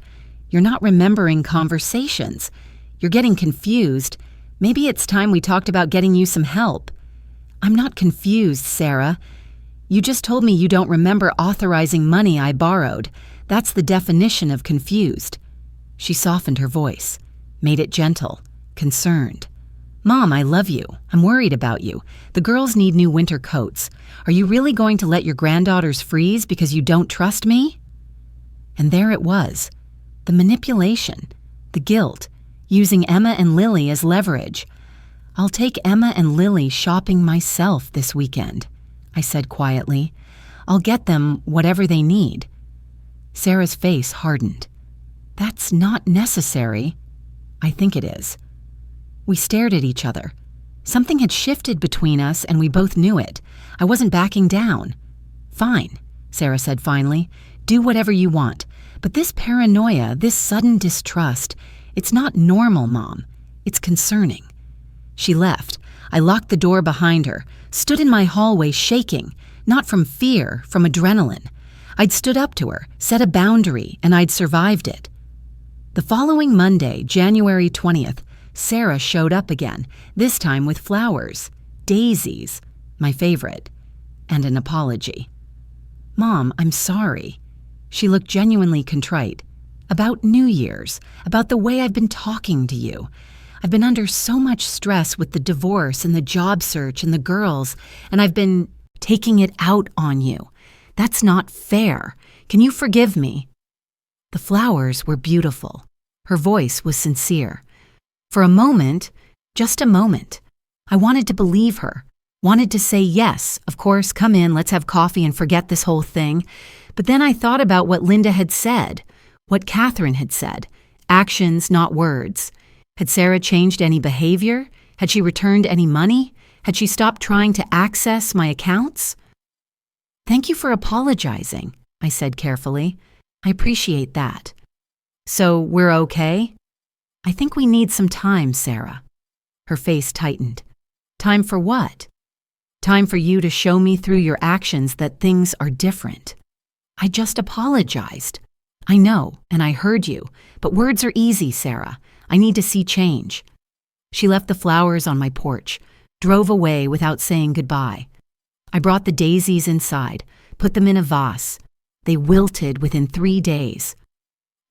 Speaker 1: You're not remembering conversations. You're getting confused. Maybe it's time we talked about getting you some help. I'm not confused, Sarah. You just told me you don't remember authorizing money I borrowed. That's the definition of confused. She softened her voice, made it gentle, concerned. Mom, I love you. I'm worried about you. The girls need new winter coats. Are you really going to let your granddaughters freeze because you don't trust me? And there it was. The manipulation, the guilt, using Emma and Lily as leverage. I'll take Emma and Lily shopping myself this weekend, I said quietly. I'll get them whatever they need. Sarah's face hardened. That's not necessary. I think it is. We stared at each other. Something had shifted between us, and we both knew it. I wasn't backing down. Fine, Sarah said finally. Do whatever you want. But this paranoia, this sudden distrust, it's not normal, Mom. It's concerning. She left. I locked the door behind her, stood in my hallway shaking, not from fear, from adrenaline. I'd stood up to her, set a boundary, and I'd survived it. The following Monday, January 20th, Sarah showed up again, this time with flowers, daisies, my favorite, and an apology. Mom, I'm sorry. She looked genuinely contrite. About New Year's, about the way I've been talking to you. I've been under so much stress with the divorce and the job search and the girls, and I've been taking it out on you. That's not fair. Can you forgive me? The flowers were beautiful. Her voice was sincere. For a moment, just a moment, I wanted to believe her, wanted to say yes, of course, come in, let's have coffee and forget this whole thing. But then I thought about what Linda had said, what Catherine had said, actions, not words. Had Sarah changed any behavior? Had she returned any money? Had she stopped trying to access my accounts? Thank you for apologizing, I said carefully. I appreciate that. So we're okay? I think we need some time, Sarah. Her face tightened. Time for what? Time for you to show me through your actions that things are different. I just apologized. I know, and I heard you, but words are easy, Sarah. I need to see change. She left the flowers on my porch, drove away without saying goodbye. I brought the daisies inside, put them in a vase. They wilted within 3 days.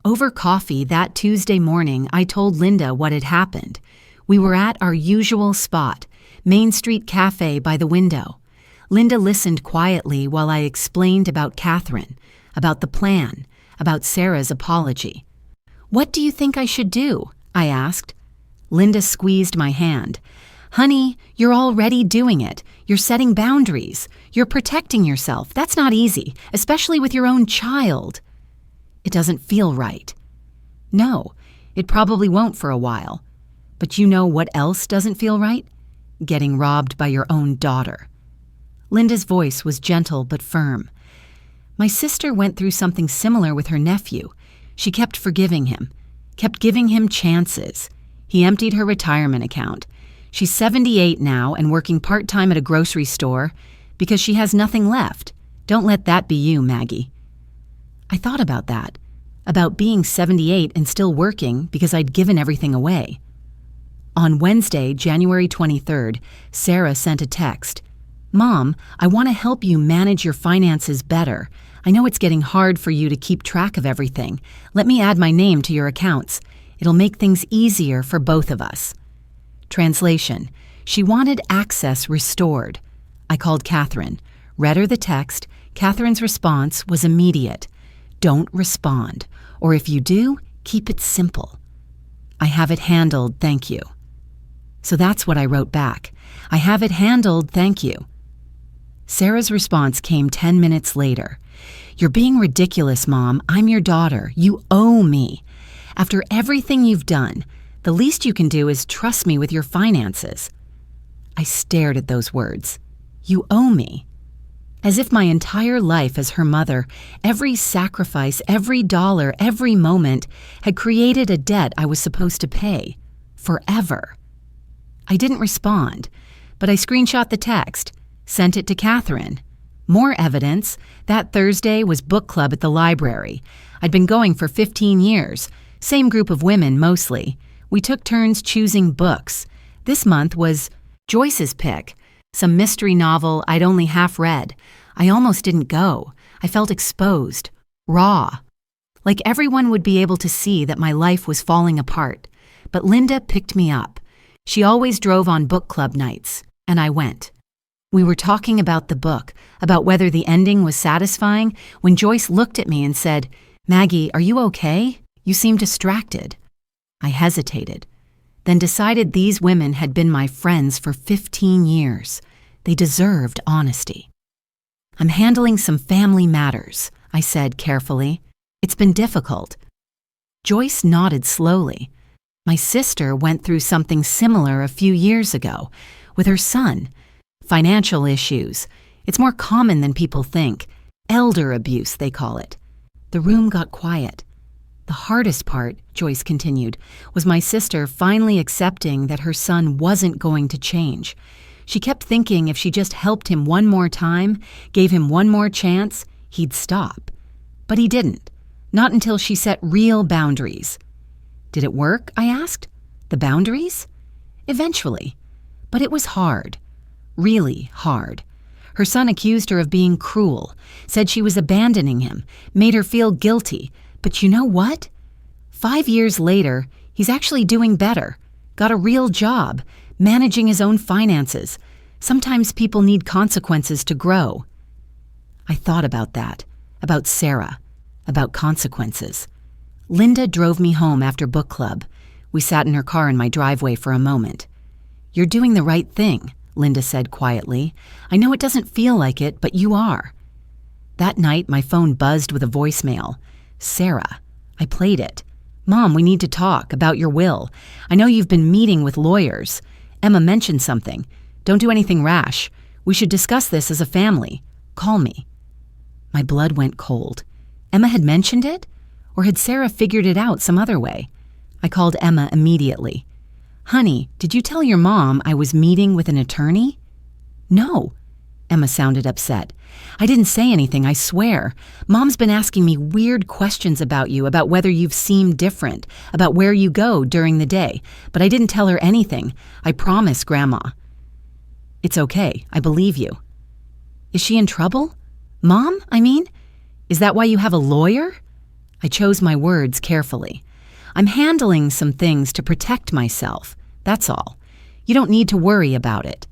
Speaker 1: Over coffee that Tuesday morning, I told Linda what had happened. We were at our usual spot, Main Street Cafe by the window. Linda listened quietly while I explained about Catherine, about the plan, about Sarah's apology. What do you think I should do? I asked. Linda squeezed my hand. Honey, you're already doing it. You're setting boundaries. You're protecting yourself. That's not easy, especially with your own child. It doesn't feel right. No, it probably won't for a while. But you know what else doesn't feel right? Getting robbed by your own daughter. Linda's voice was gentle but firm. My sister went through something similar with her nephew. She kept forgiving him, kept giving him chances. He emptied her retirement account. She's 78 now and working part-time at a grocery store because she has nothing left. Don't let that be you, Maggie. I thought about that, about being 78 and still working because I'd given everything away. On Wednesday, January 23rd, Sarah sent a text. Mom, I want to help you manage your finances better. I know it's getting hard for you to keep track of everything. Let me add my name to your accounts. It'll make things easier for both of us. Translation: she wanted access restored. I called Catherine, read her the text. Catherine's response was immediate. Don't respond, or if you do, keep it simple. I have it handled, thank you. So that's what I wrote back. I have it handled, thank you. Sarah's response came 10 minutes later. You're being ridiculous, Mom. I'm your daughter. You owe me. After everything you've done, the least you can do is trust me with your finances. I stared at those words. You owe me. As if my entire life as her mother, every sacrifice, every dollar, every moment had created a debt I was supposed to pay. Forever. I didn't respond, but I screenshot the text, sent it to Catherine. More evidence. That Thursday was book club at the library. I'd been going for 15 years. Same group of women, mostly. We took turns choosing books. This month was Joyce's pick. Some mystery novel I'd only half read. I almost didn't go. I felt exposed, raw. Like everyone would be able to see that my life was falling apart. But Linda picked me up. She always drove on book club nights, and I went. We were talking about the book, about whether the ending was satisfying, when Joyce looked at me and said, "Maggie, are you okay? You seem distracted." I hesitated, then decided these women had been my friends for 15 years. They deserved honesty. "I'm handling some family matters," I said carefully. "It's been difficult." Joyce nodded slowly. "My sister went through something similar a few years ago with her son. Financial issues. It's more common than people think. Elder abuse, they call it." The room got quiet. "The hardest part," Joyce continued, "was my sister finally accepting that her son wasn't going to change. She kept thinking if she just helped him one more time, gave him one more chance, he'd stop. But he didn't. Not until she set real boundaries." "Did it work?" I asked. "The boundaries?" "Eventually. But it was hard. Really hard. Her son accused her of being cruel, said she was abandoning him, made her feel guilty. But you know what? 5 years later, he's actually doing better. Got a real job, managing his own finances. Sometimes people need consequences to grow." I thought about that, about Sarah, about consequences. Linda drove me home after book club. We sat in her car in my driveway for a moment. "You're doing the right thing," Linda said quietly. "I know it doesn't feel like it, but you are." That night, my phone buzzed with a voicemail. Sarah. I played it. "Mom, we need to talk about your will. I know you've been meeting with lawyers. Emma mentioned something. Don't do anything rash. We should discuss this as a family. Call me." My blood went cold. Emma had mentioned it? Or had Sarah figured it out some other way? I called Emma immediately. "Honey, did you tell your mom I was meeting with an attorney?" "No." Emma sounded upset. "I didn't say anything, I swear. Mom's been asking me weird questions about you, about whether you've seemed different, about where you go during the day, but I didn't tell her anything. I promise, Grandma." "It's okay, I believe you." "Is she in trouble? Mom, I mean? Is that why you have a lawyer?" I chose my words carefully. "I'm handling some things to protect myself, that's all. You don't need to worry about it."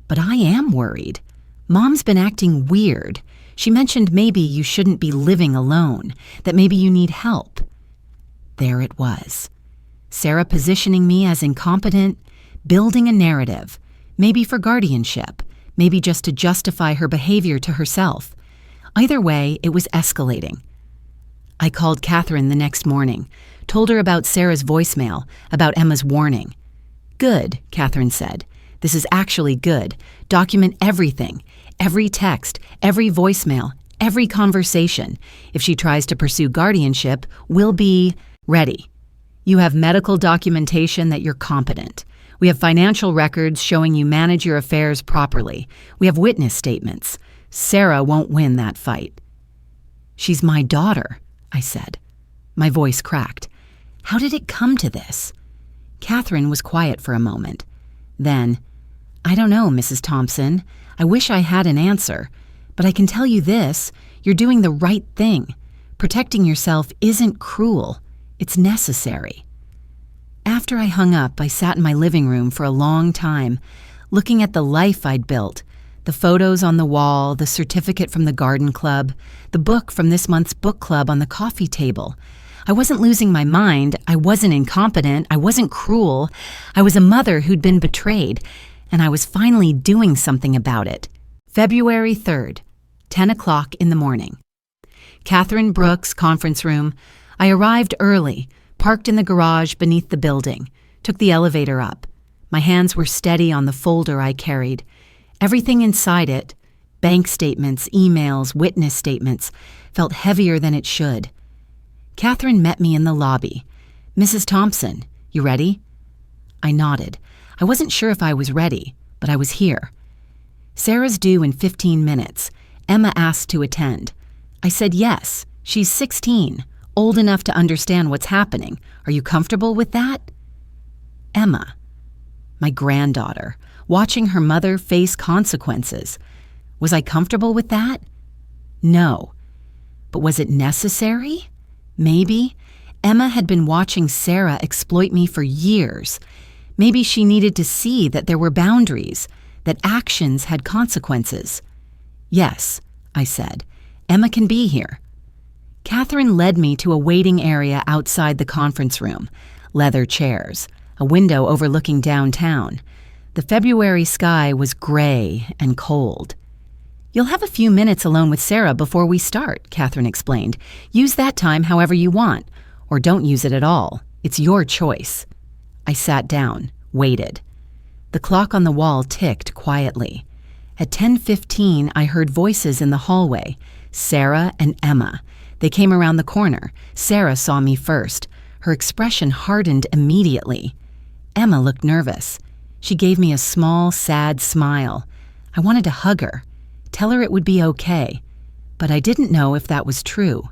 Speaker 1: "But I am worried. Mom's been acting weird. She mentioned maybe you shouldn't be living alone, that maybe you need help." There it was. Sarah positioning me as incompetent, building a narrative, maybe for guardianship, maybe just to justify her behavior to herself. Either way, it was escalating. I called Catherine the next morning, told her about Sarah's voicemail, about Emma's warning. "Good," Catherine said. "This is actually good. Document everything, every text, every voicemail, every conversation. If she tries to pursue guardianship, we'll be ready. You have medical documentation that you're competent. We have financial records showing you manage your affairs properly. We have witness statements. Sarah won't win that fight." "She's my daughter," I said. My voice cracked. How did it come to this? Catherine was quiet for a moment. Then, "I don't know, Mrs. Thompson. I wish I had an answer. But I can tell you this, you're doing the right thing. Protecting yourself isn't cruel. It's necessary." After I hung up, I sat in my living room for a long time, looking at the life I'd built, the photos on the wall, the certificate from the garden club, the book from this month's book club on the coffee table. I wasn't losing my mind. I wasn't incompetent. I wasn't cruel. I was a mother who'd been betrayed, and I was finally doing something about it. February 3rd, 10 o'clock in the morning. Catherine Brooks' conference room. I arrived early, parked in the garage beneath the building, took the elevator up. My hands were steady on the folder I carried. Everything inside it, Bank statements, emails, witness statements felt heavier than it should. Catherine met me in the lobby. "Mrs. Thompson, you ready?" I nodded. I wasn't sure if I was ready, but I was here. "Sarah's due in 15 minutes. Emma asked to attend." I said yes. She's 16, old enough to understand what's happening. Are you comfortable with that? Emma, my granddaughter, watching her mother face consequences. Was I comfortable with that? No. But was it necessary? Maybe. Emma had been watching Sarah exploit me for years. Maybe she needed to see that there were boundaries, that actions had consequences. "Yes," I said. "Emma can be here." Catherine led me to a waiting area outside the conference room. Leather chairs, a window overlooking downtown. The February sky was gray and cold. "You'll have a few minutes alone with Sarah before we start," Catherine explained. "Use that time however you want, or don't use it at all. It's your choice." I sat down, waited. The clock on the wall ticked quietly. At 10:15, I heard voices in the hallway. Sarah and Emma. They came around the corner. Sarah saw me first. Her expression hardened immediately. Emma looked nervous. She gave me a small, sad smile. I wanted to hug her, tell her it would be okay, but I didn't know if that was true.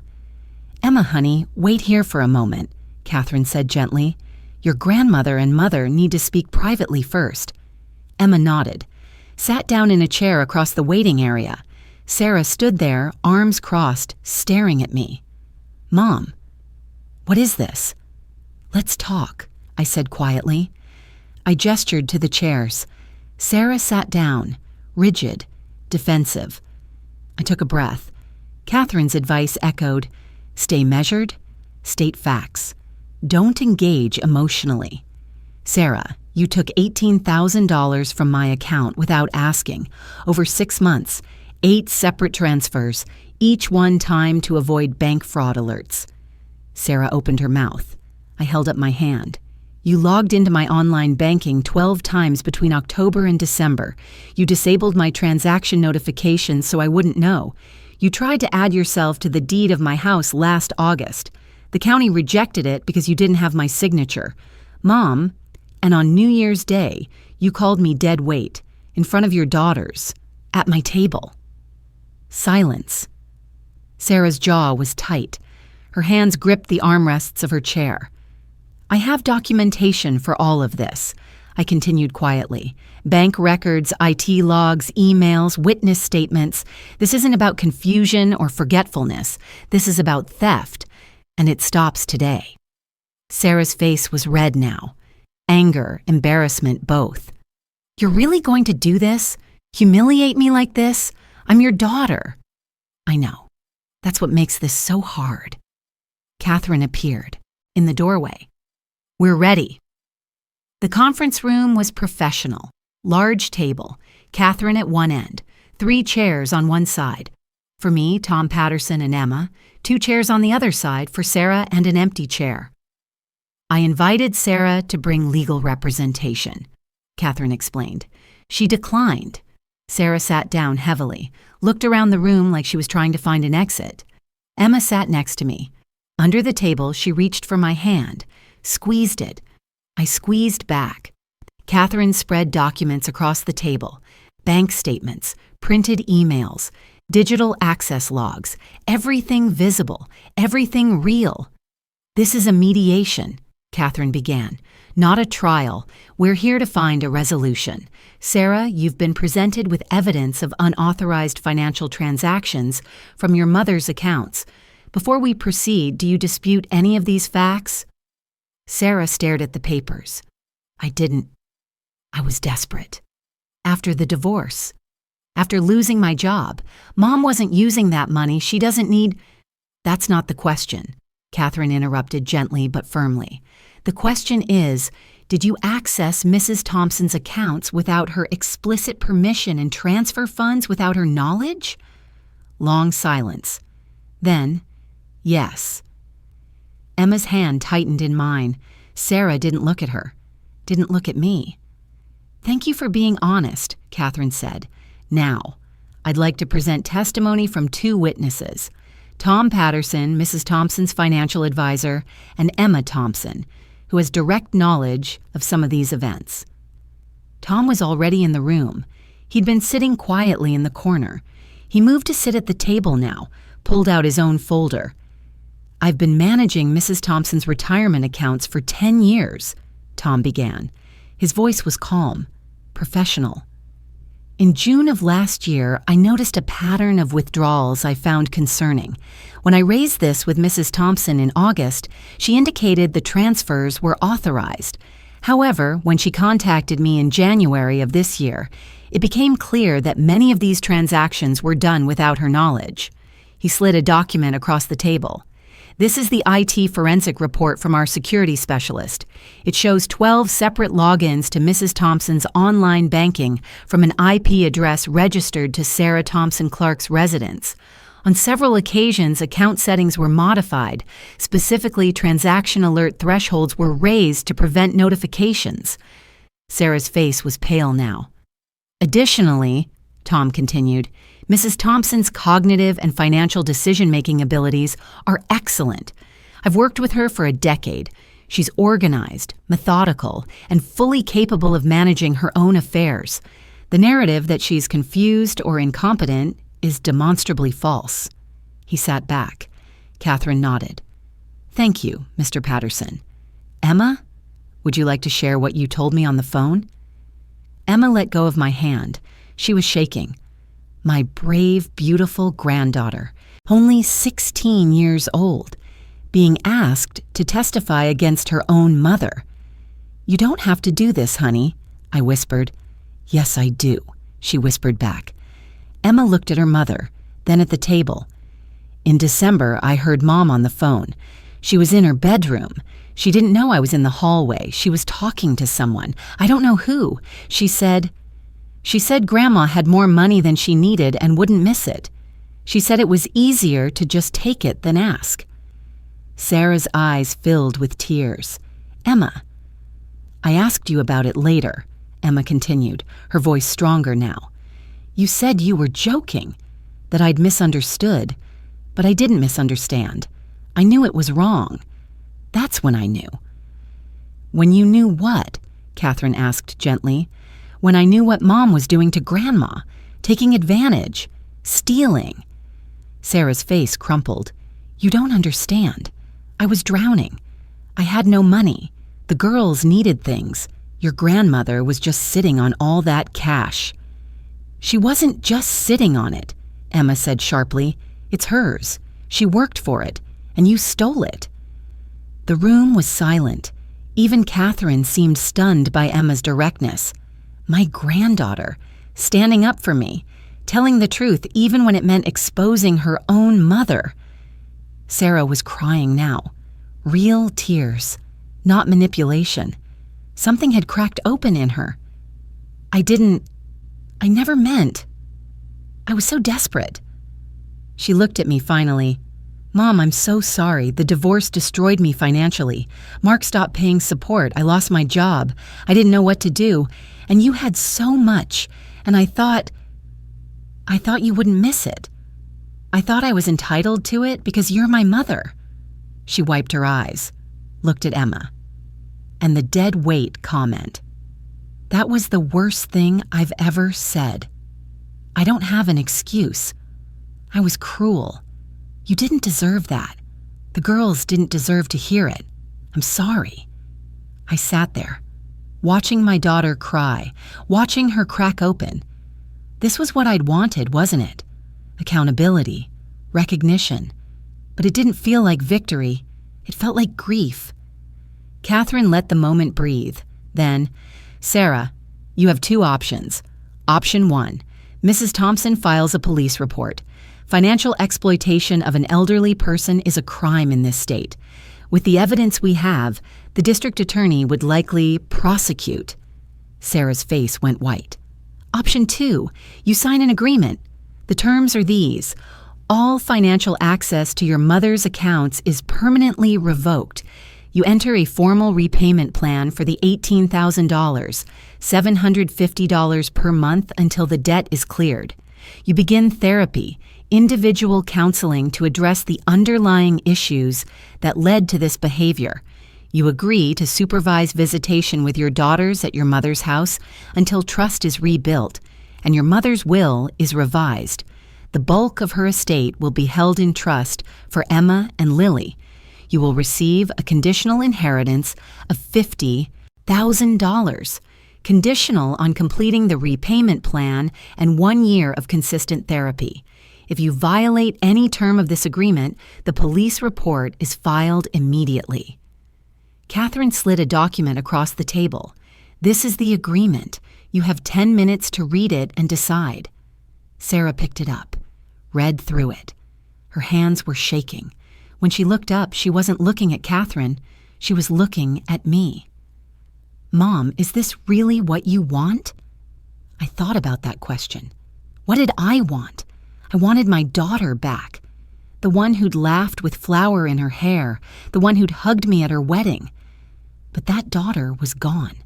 Speaker 1: "Emma, honey, wait here for a moment," Catherine said gently. "Your grandmother and mother need to speak privately first." Emma nodded, sat down in a chair across the waiting area. Sarah stood there, arms crossed, staring at me. "Mom, what is this?" "Let's talk," I said quietly. I gestured to the chairs. Sarah sat down, rigid, defensive. I took a breath. Catherine's advice echoed, "Stay measured, state facts. Don't engage emotionally." "Sarah, you took $18,000 from my account without asking, over 6 months, 8 separate transfers, each one timed to avoid bank fraud alerts." Sarah opened her mouth. I held up my hand. "You logged into my online banking 12 times between October and December. You disabled my transaction notifications so I wouldn't know. You tried to add yourself to the deed of my house last August. The county rejected it because you didn't have my signature. Mom, and on New Year's Day, you called me dead weight, in front of your daughters, at my table." Silence. Sarah's jaw was tight. Her hands gripped the armrests of her chair. "I have documentation for all of this," I continued quietly. "Bank records, IT logs, emails, witness statements. This isn't about confusion or forgetfulness. This is about theft, and it stops today." Sarah's face was red now. Anger, embarrassment, both. "You're really going to do this? Humiliate me like this? I'm your daughter." "I know. That's what makes this so hard." Catherine appeared, in the doorway. "We're ready." The conference room was professional. Large table, Catherine at one end, 3 chairs on one side. For me, Tom Patterson and Emma, 2 chairs on the other side for Sarah and an empty chair. "I invited Sarah to bring legal representation," Catherine explained. She declined. Sarah sat down heavily, looked around the room like she was trying to find an exit. Emma sat next to me. Under the table, she reached for my hand, squeezed it. I squeezed back. Catherine spread documents across the table, bank statements, printed emails, digital access logs, everything visible, everything real. "This is a mediation," Catherine began, "not a trial. We're here to find a resolution. Sarah, you've been presented with evidence of unauthorized financial transactions from your mother's accounts. Before we proceed, do you dispute any of these facts?" Sarah stared at the papers. I didn't. I was desperate. After the divorce, after losing my job, Mom wasn't using that money. She doesn't need... "That's not the question," Catherine interrupted gently but firmly. "The question is, did you access Mrs. Thompson's accounts without her explicit permission and transfer funds without her knowledge?" Long silence. Then, "Yes." Emma's hand tightened in mine. Sarah didn't look at her, didn't look at me. "Thank you for being honest," Catherine said. "Now, I'd like to present testimony from 2 witnesses, Tom Patterson, Mrs. Thompson's financial advisor, and Emma Thompson, who has direct knowledge of some of these events. Tom was already in the room. He'd been sitting quietly in the corner. He moved to sit at the table now, pulled out his own folder. I've been managing Mrs. Thompson's retirement accounts for 10 years, Tom began. His voice was calm, professional. In June of last year, I noticed a pattern of withdrawals I found concerning. When I raised this with Mrs. Thompson in August, she indicated the transfers were authorized. However, when she contacted me in January of this year, it became clear that many of these transactions were done without her knowledge. He slid a document across the table. This is the IT forensic report from our security specialist. It shows 12 separate logins to Mrs. Thompson's online banking from an IP address registered to Sarah Thompson Clark's residence. On several occasions, account settings were modified. Specifically, transaction alert thresholds were raised to prevent notifications. Sarah's face was pale now. Additionally, Tom continued, Mrs. Thompson's cognitive and financial decision-making abilities are excellent. I've worked with her for a decade. She's organized, methodical, and fully capable of managing her own affairs. The narrative that she's confused or incompetent is demonstrably false. He sat back. Catherine nodded. Thank you, Mr. Patterson. Emma, would you like to share what you told me on the phone? Emma let go of my hand. She was shaking. My brave, beautiful granddaughter, only 16 years old, being asked to testify against her own mother. You don't have to do this, honey, I whispered. Yes, I do, she whispered back. Emma looked at her mother, then at the table. In December, I heard Mom on the phone. She was in her bedroom. She didn't know I was in the hallway. She was talking to someone. I don't know who. She said Grandma had more money than she needed and wouldn't miss it. She said it was easier to just take it than ask. Sarah's eyes filled with tears. Emma. I asked you about it later, Emma continued, her voice stronger now. You said you were joking, that I'd misunderstood, but I didn't misunderstand. I knew it was wrong. That's when I knew. When you knew what? Catherine asked gently. When I knew what Mom was doing to Grandma, taking advantage, stealing. Sarah's face crumpled. You don't understand. I was drowning. I had no money. The girls needed things. Your grandmother was just sitting on all that cash. She wasn't just sitting on it, Emma said sharply. It's hers. She worked for it, and you stole it. The room was silent. Even Catherine seemed stunned by Emma's directness. My granddaughter, standing up for me, telling the truth even when it meant exposing her own mother. Sarah was crying now. Real tears, not manipulation. Something had cracked open in her. I never meant. I was so desperate. She looked at me finally. Mom, I'm so sorry. The divorce destroyed me financially. Mark stopped paying support. I lost my job. I didn't know what to do. And you had so much. And I thought you wouldn't miss it. I thought I was entitled to it because you're my mother. She wiped her eyes, looked at Emma. And the dead weight comment. That was the worst thing I've ever said. I don't have an excuse. I was cruel. You didn't deserve that. The girls didn't deserve to hear it. I'm sorry. I sat there, watching my daughter cry, watching her crack open. This was what I'd wanted, wasn't it? Accountability, recognition. But it didn't feel like victory. It felt like grief. Catherine let the moment breathe. Then, Sarah, you have 2 options. Option 1, Mrs. Thompson files a police report. Financial exploitation of an elderly person is a crime in this state. With the evidence we have, the district attorney would likely prosecute. Sarah's face went white. Option 2, you sign an agreement. The terms are these. All financial access to your mother's accounts is permanently revoked. You enter a formal repayment plan for the $18,000, $750 per month until the debt is cleared. You begin therapy, individual counseling to address the underlying issues that led to this behavior. You agree to supervise visitation with your daughters at your mother's house until trust is rebuilt, and your mother's will is revised. The bulk of her estate will be held in trust for Emma and Lily. You will receive a conditional inheritance of $50,000, conditional on completing the repayment plan and 1 year of consistent therapy. If you violate any term of this agreement, the police report is filed immediately. Catherine slid a document across the table. This is the agreement. You have 10 minutes to read it and decide. Sarah picked it up, read through it. Her hands were shaking. When she looked up, she wasn't looking at Catherine. She was looking at me. Mom, is this really what you want? I thought about that question. What did I want? I wanted my daughter back. The one who'd laughed with flour in her hair, the one who'd hugged me at her wedding. But that daughter was gone.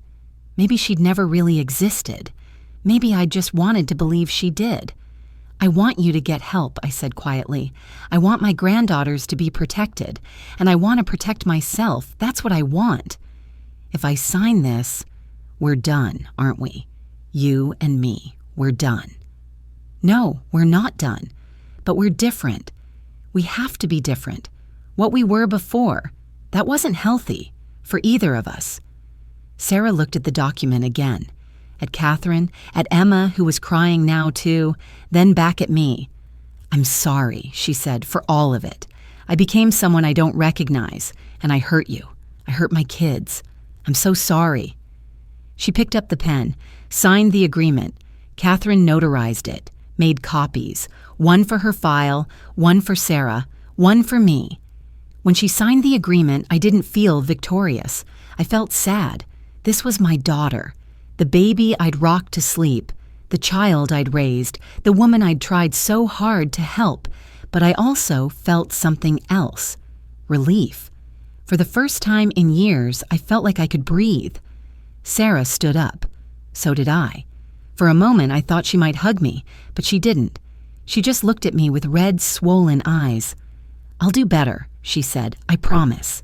Speaker 1: Maybe she'd never really existed. Maybe I just wanted to believe she did. I want you to get help, I said quietly. I want my granddaughters to be protected, and I want to protect myself. That's what I want. If I sign this, we're done, aren't we? You and me, we're done. No, we're not done. But we're different. We have to be different. What we were before, that wasn't healthy for either of us. Sarah looked at the document again. At Catherine, at Emma, who was crying now too, then back at me. I'm sorry, she said, for all of it. I became someone I don't recognize, and I hurt you. I hurt my kids. I'm so sorry. She picked up the pen, signed the agreement. Catherine notarized it, made copies, one for her file, one for Sarah, one for me. When she signed the agreement, I didn't feel victorious. I felt sad. This was my daughter. The baby I'd rocked to sleep, the child I'd raised, the woman I'd tried so hard to help, but I also felt something else, relief. For the first time in years, I felt like I could breathe. Sarah stood up. So did I. For a moment, I thought she might hug me, but she didn't. She just looked at me with red, swollen eyes. I'll do better, she said. I promise.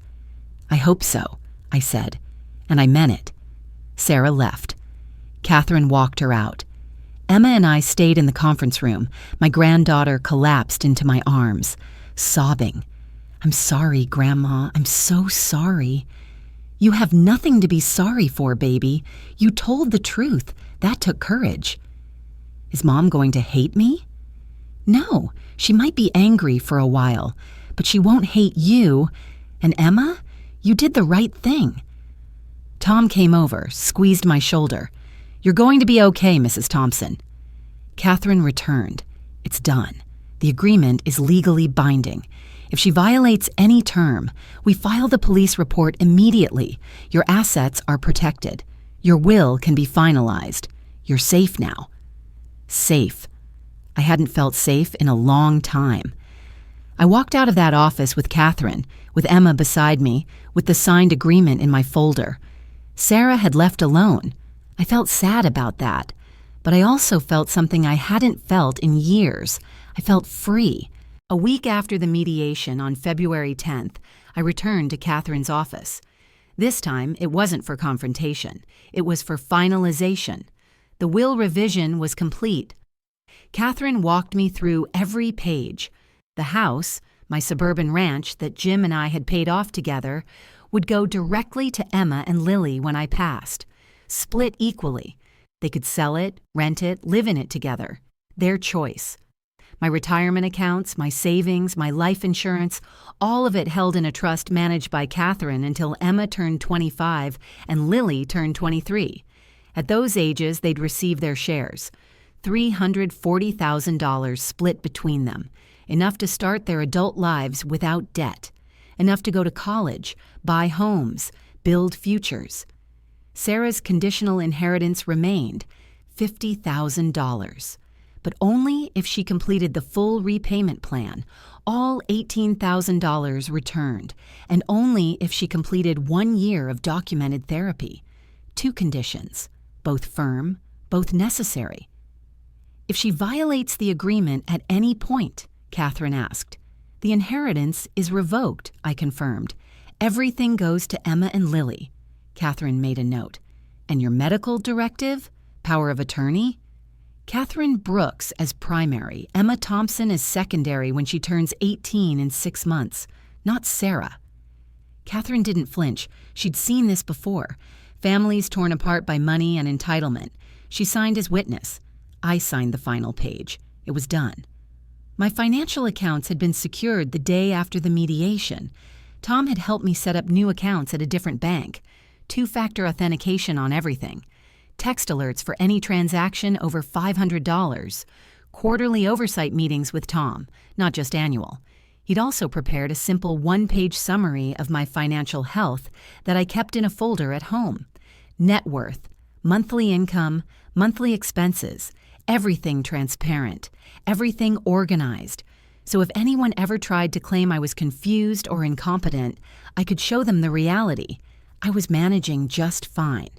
Speaker 1: I hope so, I said, and I meant it. Sarah left. Catherine walked her out. Emma and I stayed in the conference room. My granddaughter collapsed into my arms, sobbing. I'm sorry, Grandma. I'm so sorry. You have nothing to be sorry for, baby. You told the truth. That took courage. Is Mom going to hate me? No, she might be angry for a while, but she won't hate you. And Emma, you did the right thing. Tom came over, squeezed my shoulder. You're going to be okay, Mrs. Thompson. Catherine returned. It's done. The agreement is legally binding. If she violates any term, we file the police report immediately. Your assets are protected. Your will can be finalized. You're safe now. Safe. I hadn't felt safe in a long time. I walked out of that office with Catherine, with Emma beside me, with the signed agreement in my folder. Sarah had left alone. I felt sad about that, but I also felt something I hadn't felt in years. I felt free. A week after the mediation on February 10th, I returned to Catherine's office. This time, it wasn't for confrontation. It was for finalization. The will revision was complete. Catherine walked me through every page. The house, my suburban ranch that Jim and I had paid off together, would go directly to Emma and Lily when I passed. Split equally. They could sell it, rent it, live in it together. Their choice. My retirement accounts, my savings, my life insurance, all of it held in a trust managed by Catherine until Emma turned 25 and Lily turned 23. At those ages, they'd receive their shares. $340,000 split between them. Enough to start their adult lives without debt. Enough to go to college, buy homes, build futures. Sarah's conditional inheritance remained, $50,000. But only if she completed the full repayment plan, all $18,000 returned, and only if she completed 1 year of documented therapy. 2 conditions, both firm, both necessary. If she violates the agreement at any point, Catherine asked. The inheritance is revoked, I confirmed. Everything goes to Emma and Lily. Catherine made a note. And your medical directive? Power of attorney? Catherine Brooks as primary, Emma Thompson as secondary when she turns 18 in 6 months, not Sarah. Catherine didn't flinch. She'd seen this before. Families torn apart by money and entitlement. She signed as witness. I signed the final page. It was done. My financial accounts had been secured the day after the mediation. Tom had helped me set up new accounts at a different bank. 2-factor authentication on everything. Text alerts for any transaction over $500. Quarterly oversight meetings with Tom, not just annual. He'd also prepared a simple 1-page summary of my financial health that I kept in a folder at home. Net worth, monthly income, monthly expenses, everything transparent, everything organized. So if anyone ever tried to claim I was confused or incompetent, I could show them the reality. I was managing just fine.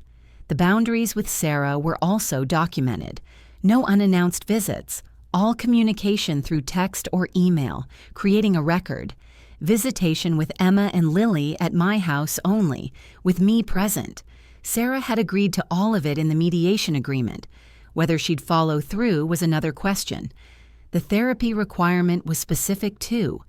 Speaker 1: The boundaries with Sarah were also documented. No unannounced visits. All communication through text or email, creating a record. Visitation with Emma and Lily at my house only, with me present. Sarah had agreed to all of it in the mediation agreement. Whether she'd follow through was another question. The therapy requirement was specific too.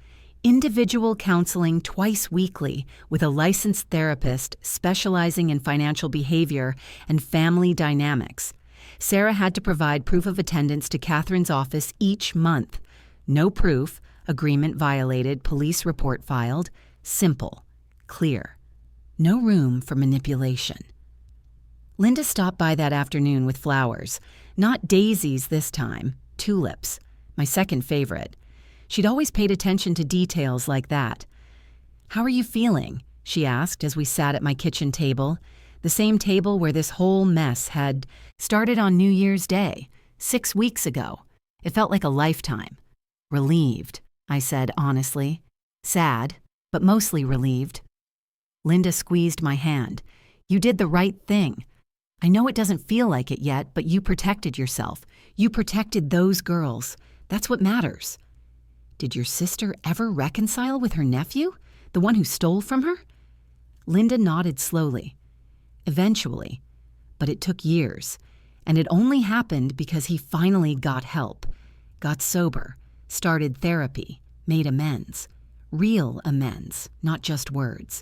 Speaker 1: Individual counseling twice weekly with a licensed therapist specializing in financial behavior and family dynamics. Sarah had to provide proof of attendance to Catherine's office each month. No proof, agreement violated, police report filed. Simple, clear. No room for manipulation. Linda stopped by that afternoon with flowers. Not daisies this time, tulips, my second favorite. She'd always paid attention to details like that. "How are you feeling?" she asked as we sat at my kitchen table, the same table where this whole mess had started on New Year's Day, 6 weeks ago. It felt like a lifetime. "Relieved," I said honestly. "Sad, but mostly relieved." Linda squeezed my hand. "You did the right thing. I know it doesn't feel like it yet, but you protected yourself. You protected those girls. That's what matters." "Did your sister ever reconcile with her nephew, the one who stole from her?" Linda nodded slowly. "Eventually, but it took years, and it only happened because he finally got help, got sober, started therapy, made amends. Real amends, not just words.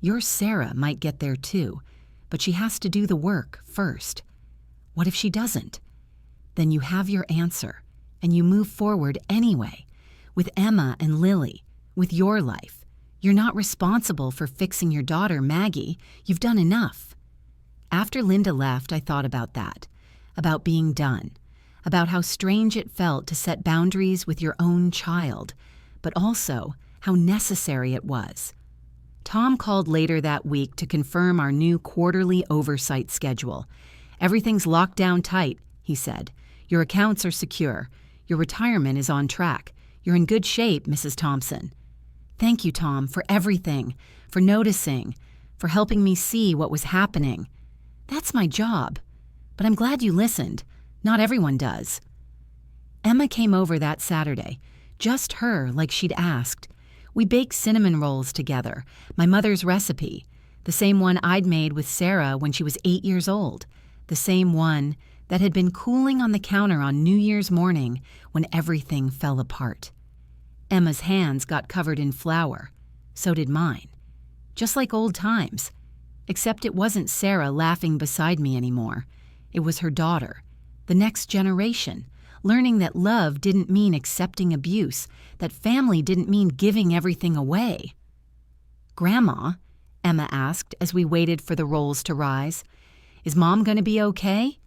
Speaker 1: Your Sarah might get there too, but she has to do the work first. What if she doesn't? Then you have your answer, and you move forward anyway. With Emma and Lily, with your life. You're not responsible for fixing your daughter, Maggie. You've done enough." After Linda left, I thought about that, about being done, about how strange it felt to set boundaries with your own child, but also how necessary it was. Tom called later that week to confirm our new quarterly oversight schedule. "Everything's locked down tight," he said. "Your accounts are secure. Your retirement is on track. You're in good shape, Mrs. Thompson." "Thank you, Tom, for everything, for noticing, for helping me see what was happening. That's my job. But I'm glad you listened. Not everyone does." Emma came over that Saturday, just her like she'd asked. We baked cinnamon rolls together, my mother's recipe, the same one I'd made with Sarah when she was 8 years old, the same one that had been cooling on the counter on New Year's morning when everything fell apart. Emma's hands got covered in flour. So did mine. Just like old times. Except it wasn't Sarah laughing beside me anymore. It was her daughter, the next generation, learning that love didn't mean accepting abuse, that family didn't mean giving everything away. "Grandma," Emma asked as we waited for the rolls to rise, "is Mom going to be okay?"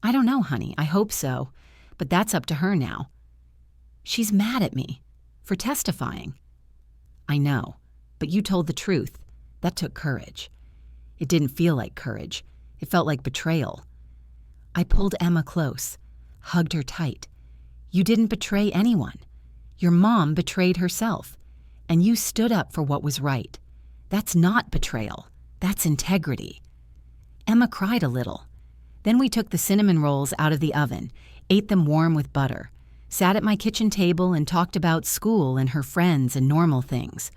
Speaker 1: "I don't know, honey. I hope so. But that's up to her now." "She's mad at me for testifying." "I know, but you told the truth. That took courage." It didn't feel like courage. It felt like betrayal. I pulled Emma close, hugged her tight. "You didn't betray anyone. Your mom betrayed herself, and you stood up for what was right. That's not betrayal. That's integrity." Emma cried a little. Then we took the cinnamon rolls out of the oven, ate them warm with butter, sat at my kitchen table and talked about school and her friends and normal things.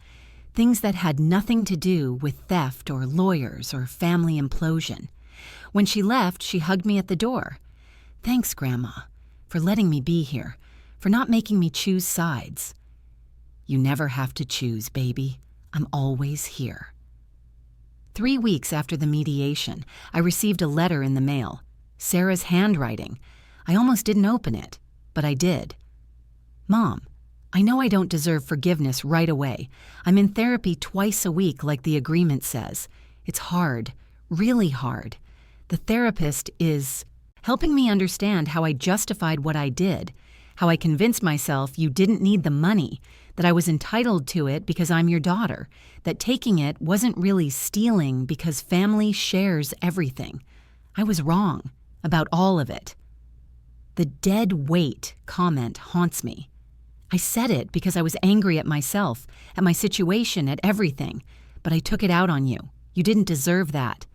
Speaker 1: Things that had nothing to do with theft or lawyers or family implosion. When she left, she hugged me at the door. "Thanks, Grandma, for letting me be here, for not making me choose sides." "You never have to choose, baby. I'm always here." 3 weeks after the mediation, I received a letter in the mail. Sarah's handwriting. I almost didn't open it, but I did. "Mom, I know I don't deserve forgiveness right away. I'm in therapy twice a week like the agreement says. It's hard, really hard. The therapist is helping me understand how I justified what I did, how I convinced myself you didn't need the money, that I was entitled to it because I'm your daughter, that taking it wasn't really stealing because family shares everything. I was wrong about all of it. The dead weight comment haunts me. I said it because I was angry at myself, at my situation, at everything, but I took it out on you. You didn't deserve that.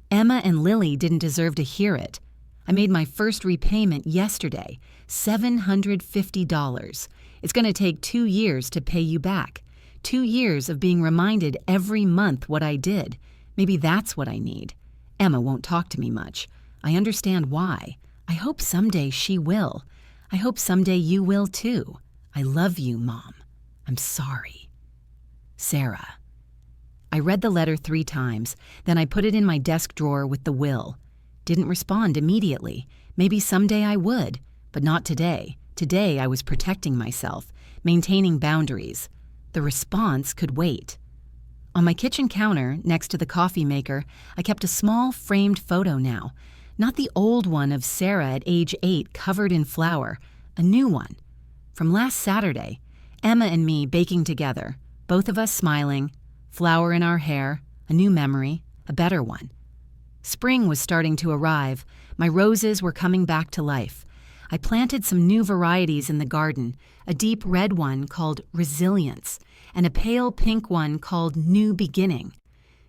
Speaker 1: Emma and Lily didn't deserve to hear it. I made my first repayment yesterday, $750. It's going to take 2 years to pay you back. 2 years of being reminded every month what I did. Maybe that's what I need. Emma won't talk to me much. I understand why. I hope someday she will. I hope someday you will too. I love you, Mom. I'm sorry. Sarah." I read the letter 3 times, then I put it in my desk drawer with the will. Didn't respond immediately. Maybe someday I would, but not today. Today I was protecting myself, maintaining boundaries. The response could wait. On my kitchen counter, next to the coffee maker, I kept a small framed photo now. Not the old one of Sarah at age 8 covered in flour, a new one. From last Saturday, Emma and me baking together, both of us smiling, flour in our hair, a new memory, a better one. Spring was starting to arrive. My roses were coming back to life. I planted some new varieties in the garden, a deep red one called Resilience, and a pale pink one called New Beginning.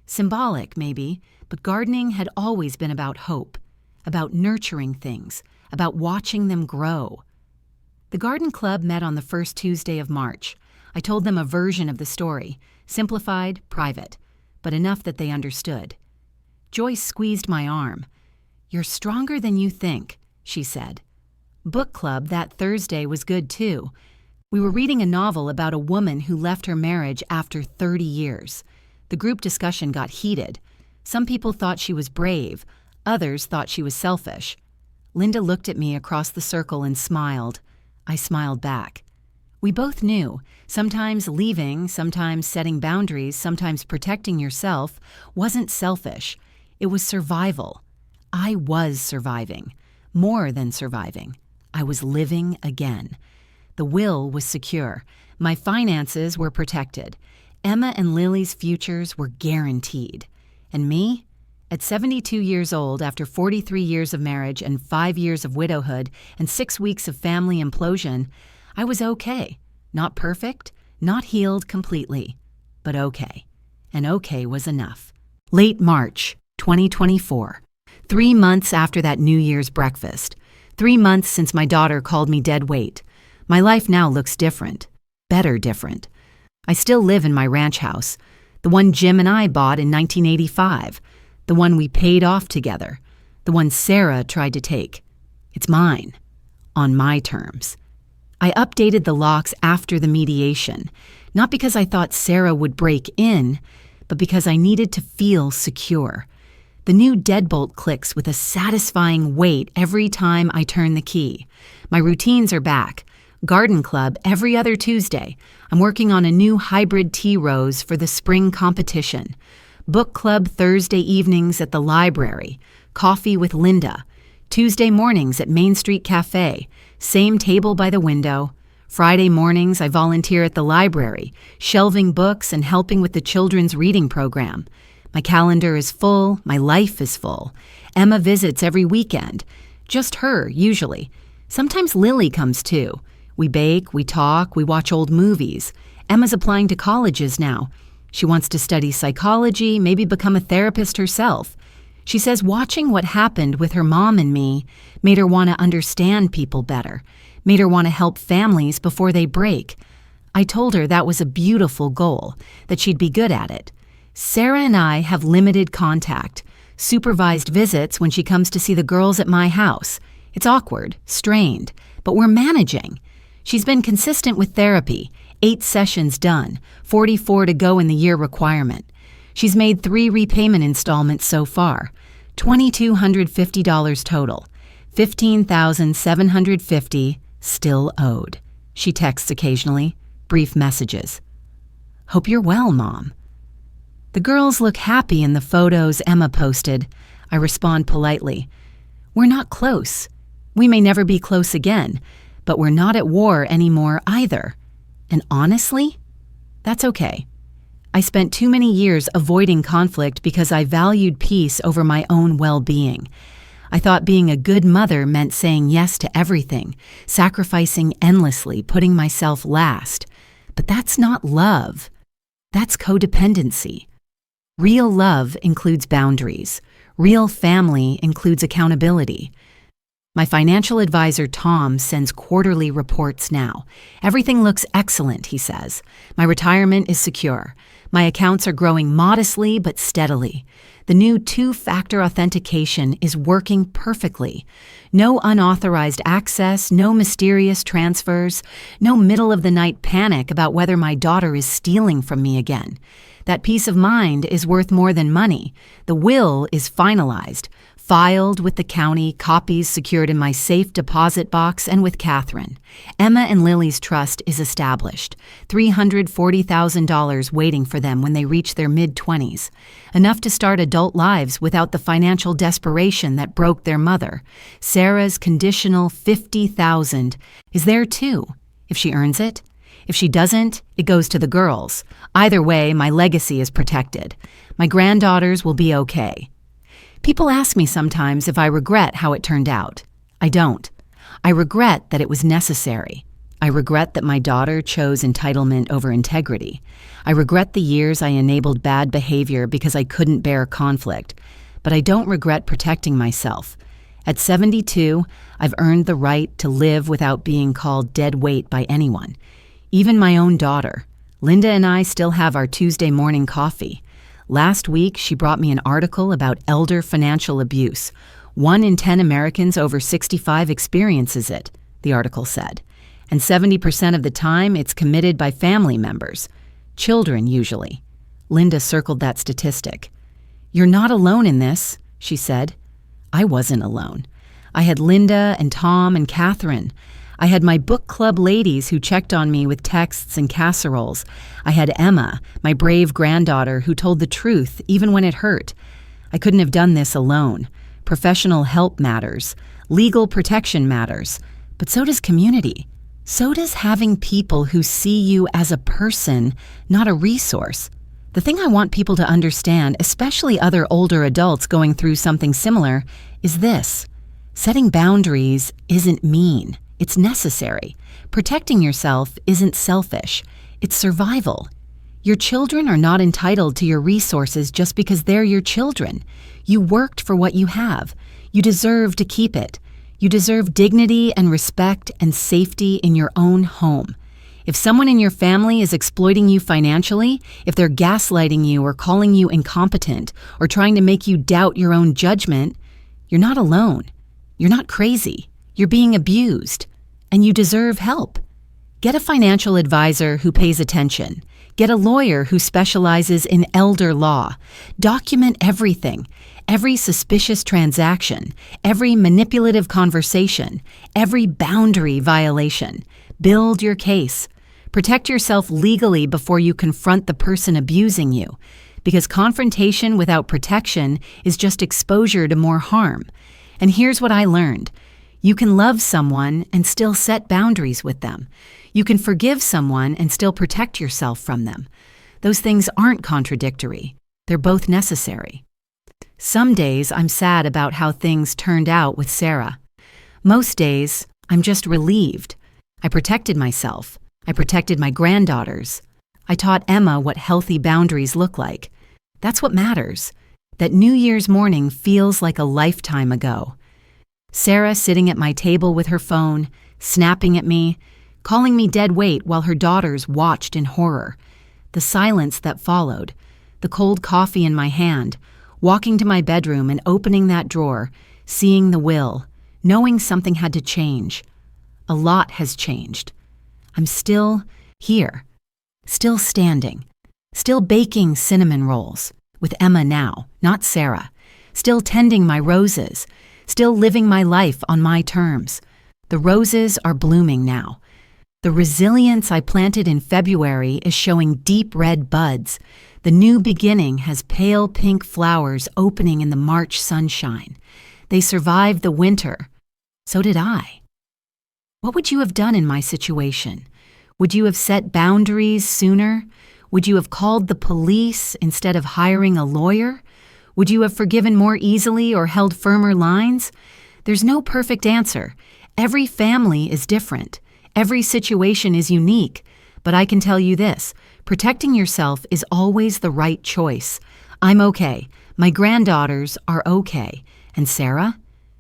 Speaker 1: Symbolic, maybe, but gardening had always been about hope, about nurturing things, about watching them grow. The garden club met on the first Tuesday of March. I told them a version of the story, simplified, private, but enough that they understood. Joyce squeezed my arm. "You're stronger than you think," she said. Book club that Thursday was good too. We were reading a novel about a woman who left her marriage after 30 years. The group discussion got heated. Some people thought she was brave. Others thought she was selfish. Linda looked at me across the circle and smiled. I smiled back. We both knew, sometimes leaving, sometimes setting boundaries, sometimes protecting yourself, wasn't selfish. It was survival. I was surviving. More than surviving. I was living again. The will was secure. My finances were protected. Emma and Lily's futures were guaranteed. And me? At 72 years old, after 43 years of marriage and 5 years of widowhood and 6 weeks of family implosion, I was okay. Not perfect, not healed completely, but okay. And okay was enough. Late March, 2024. 3 months after that New Year's breakfast. 3 months since my daughter called me dead weight. My life now looks different. Better different. I still live in my ranch house. The one Jim and I bought in 1985. The one we paid off together. The one Sarah tried to take. It's mine. On my terms. I updated the locks after the mediation, not because I thought Sarah would break in, but because I needed to feel secure. The new deadbolt clicks with a satisfying weight every time I turn the key. My routines are back. Garden club every other Tuesday. I'm working on a new hybrid tea rose for the spring competition. Book club Thursday evenings at the library. Coffee with Linda. Tuesday mornings at Main Street Cafe. Same table by the window. Friday mornings I volunteer at the library, shelving books and helping with the children's reading program. My calendar is full, my life is full. Emma visits every weekend. Just her, usually. Sometimes Lily comes too. We bake, we talk, we watch old movies. Emma's applying to colleges now. She wants to study psychology, maybe become a therapist herself. She says watching what happened with her mom and me made her want to understand people better, made her want to help families before they break. I told her that was a beautiful goal, that she'd be good at it. Sarah and I have limited contact, supervised visits when she comes to see the girls at my house. It's awkward, strained, but we're managing. She's been consistent with therapy, 8 sessions done, 44 to go in the year requirement. She's made 3 repayment installments so far, $2,250 total, $15,750 still owed. She texts occasionally, brief messages. Hope you're well, Mom. The girls look happy in the photos Emma posted. I respond politely. We're not close. We may never be close again, but we're not at war anymore either. And honestly, that's okay. I spent too many years avoiding conflict because I valued peace over my own well-being. I thought being a good mother meant saying yes to everything, sacrificing endlessly, putting myself last. But that's not love. That's codependency. Real love includes boundaries. Real family includes accountability. My financial advisor, Tom, sends quarterly reports now. Everything looks excellent, he says. My retirement is secure. My accounts are growing modestly but steadily. The new 2-factor authentication is working perfectly. No unauthorized access, no mysterious transfers, no middle-of-the-night panic about whether my daughter is stealing from me again. That peace of mind is worth more than money. The will is finalized, filed with the county, copies secured in my safe deposit box and with Catherine. Emma and Lily's trust is established, $340,000 waiting for them when they reach their mid-20s, enough to start adult lives without the financial desperation that broke their mother. Sarah's conditional $50,000 is there too, if she earns it. If she doesn't, it goes to the girls. Either way, my legacy is protected. My granddaughters will be okay. People ask me sometimes if I regret how it turned out. I don't. I regret that it was necessary. I regret that my daughter chose entitlement over integrity. I regret the years I enabled bad behavior because I couldn't bear conflict. But I don't regret protecting myself. At 72, I've earned the right to live without being called dead weight by anyone. Even my own daughter. Linda and I still have our Tuesday morning coffee. Last week, she brought me an article about elder financial abuse. 1 in 10 Americans over 65 experiences it, the article said. And 70% of the time, it's committed by family members. Children, usually. Linda circled that statistic. You're not alone in this, she said. I wasn't alone. I had Linda and Tom and Catherine. I had my book club ladies who checked on me with texts and casseroles. I had Emma, my brave granddaughter, who told the truth even when it hurt. I couldn't have done this alone. Professional help matters. Legal protection matters. But so does community. So does having people who see you as a person, not a resource. The thing I want people to understand, especially other older adults going through something similar, is this. Setting boundaries isn't mean. It's necessary. Protecting yourself isn't selfish. It's survival. Your children are not entitled to your resources just because they're your children. You worked for what you have. You deserve to keep it. You deserve dignity and respect and safety in your own home. If someone in your family is exploiting you financially, if they're gaslighting you or calling you incompetent or trying to make you doubt your own judgment, you're not alone. You're not crazy. You're being abused. And you deserve help. Get a financial advisor who pays attention. Get a lawyer who specializes in elder law. Document everything, every suspicious transaction, every manipulative conversation, every boundary violation. Build your case. Protect yourself legally before you confront the person abusing you, because confrontation without protection is just exposure to more harm. And here's what I learned. You can love someone and still set boundaries with them. You can forgive someone and still protect yourself from them. Those things aren't contradictory. They're both necessary. Some days I'm sad about how things turned out with Sarah. Most days I'm just relieved. I protected myself. I protected my granddaughters. I taught Emma what healthy boundaries look like. That's what matters. that New Year's morning feels like a lifetime ago. Sarah sitting at my table with her phone, snapping at me, calling me dead weight while her daughters watched in horror. The silence that followed, the cold coffee in my hand, walking to my bedroom and opening that drawer, seeing the will, knowing something had to change. A lot has changed. I'm still here, still standing, still baking cinnamon rolls, with Emma now, not Sarah, still tending my roses, still living my life on my terms. The roses are blooming now. The resilience I planted in February is showing deep red buds. The new beginning has pale pink flowers opening in the March sunshine. They survived the winter. So did I. What would you have done in my situation? Would you have set boundaries sooner? Would you have called the police instead of hiring a lawyer? Would you have forgiven more easily or held firmer lines? There's no perfect answer. Every family is different. Every situation is unique. But I can tell you this, protecting yourself is always the right choice. I'm okay. My granddaughters are okay. And Sarah?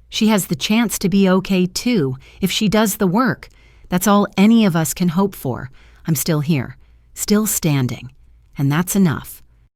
Speaker 1: She has the chance to be okay too, if she does the work. That's all any of us can hope for. I'm still here, still standing. And that's enough.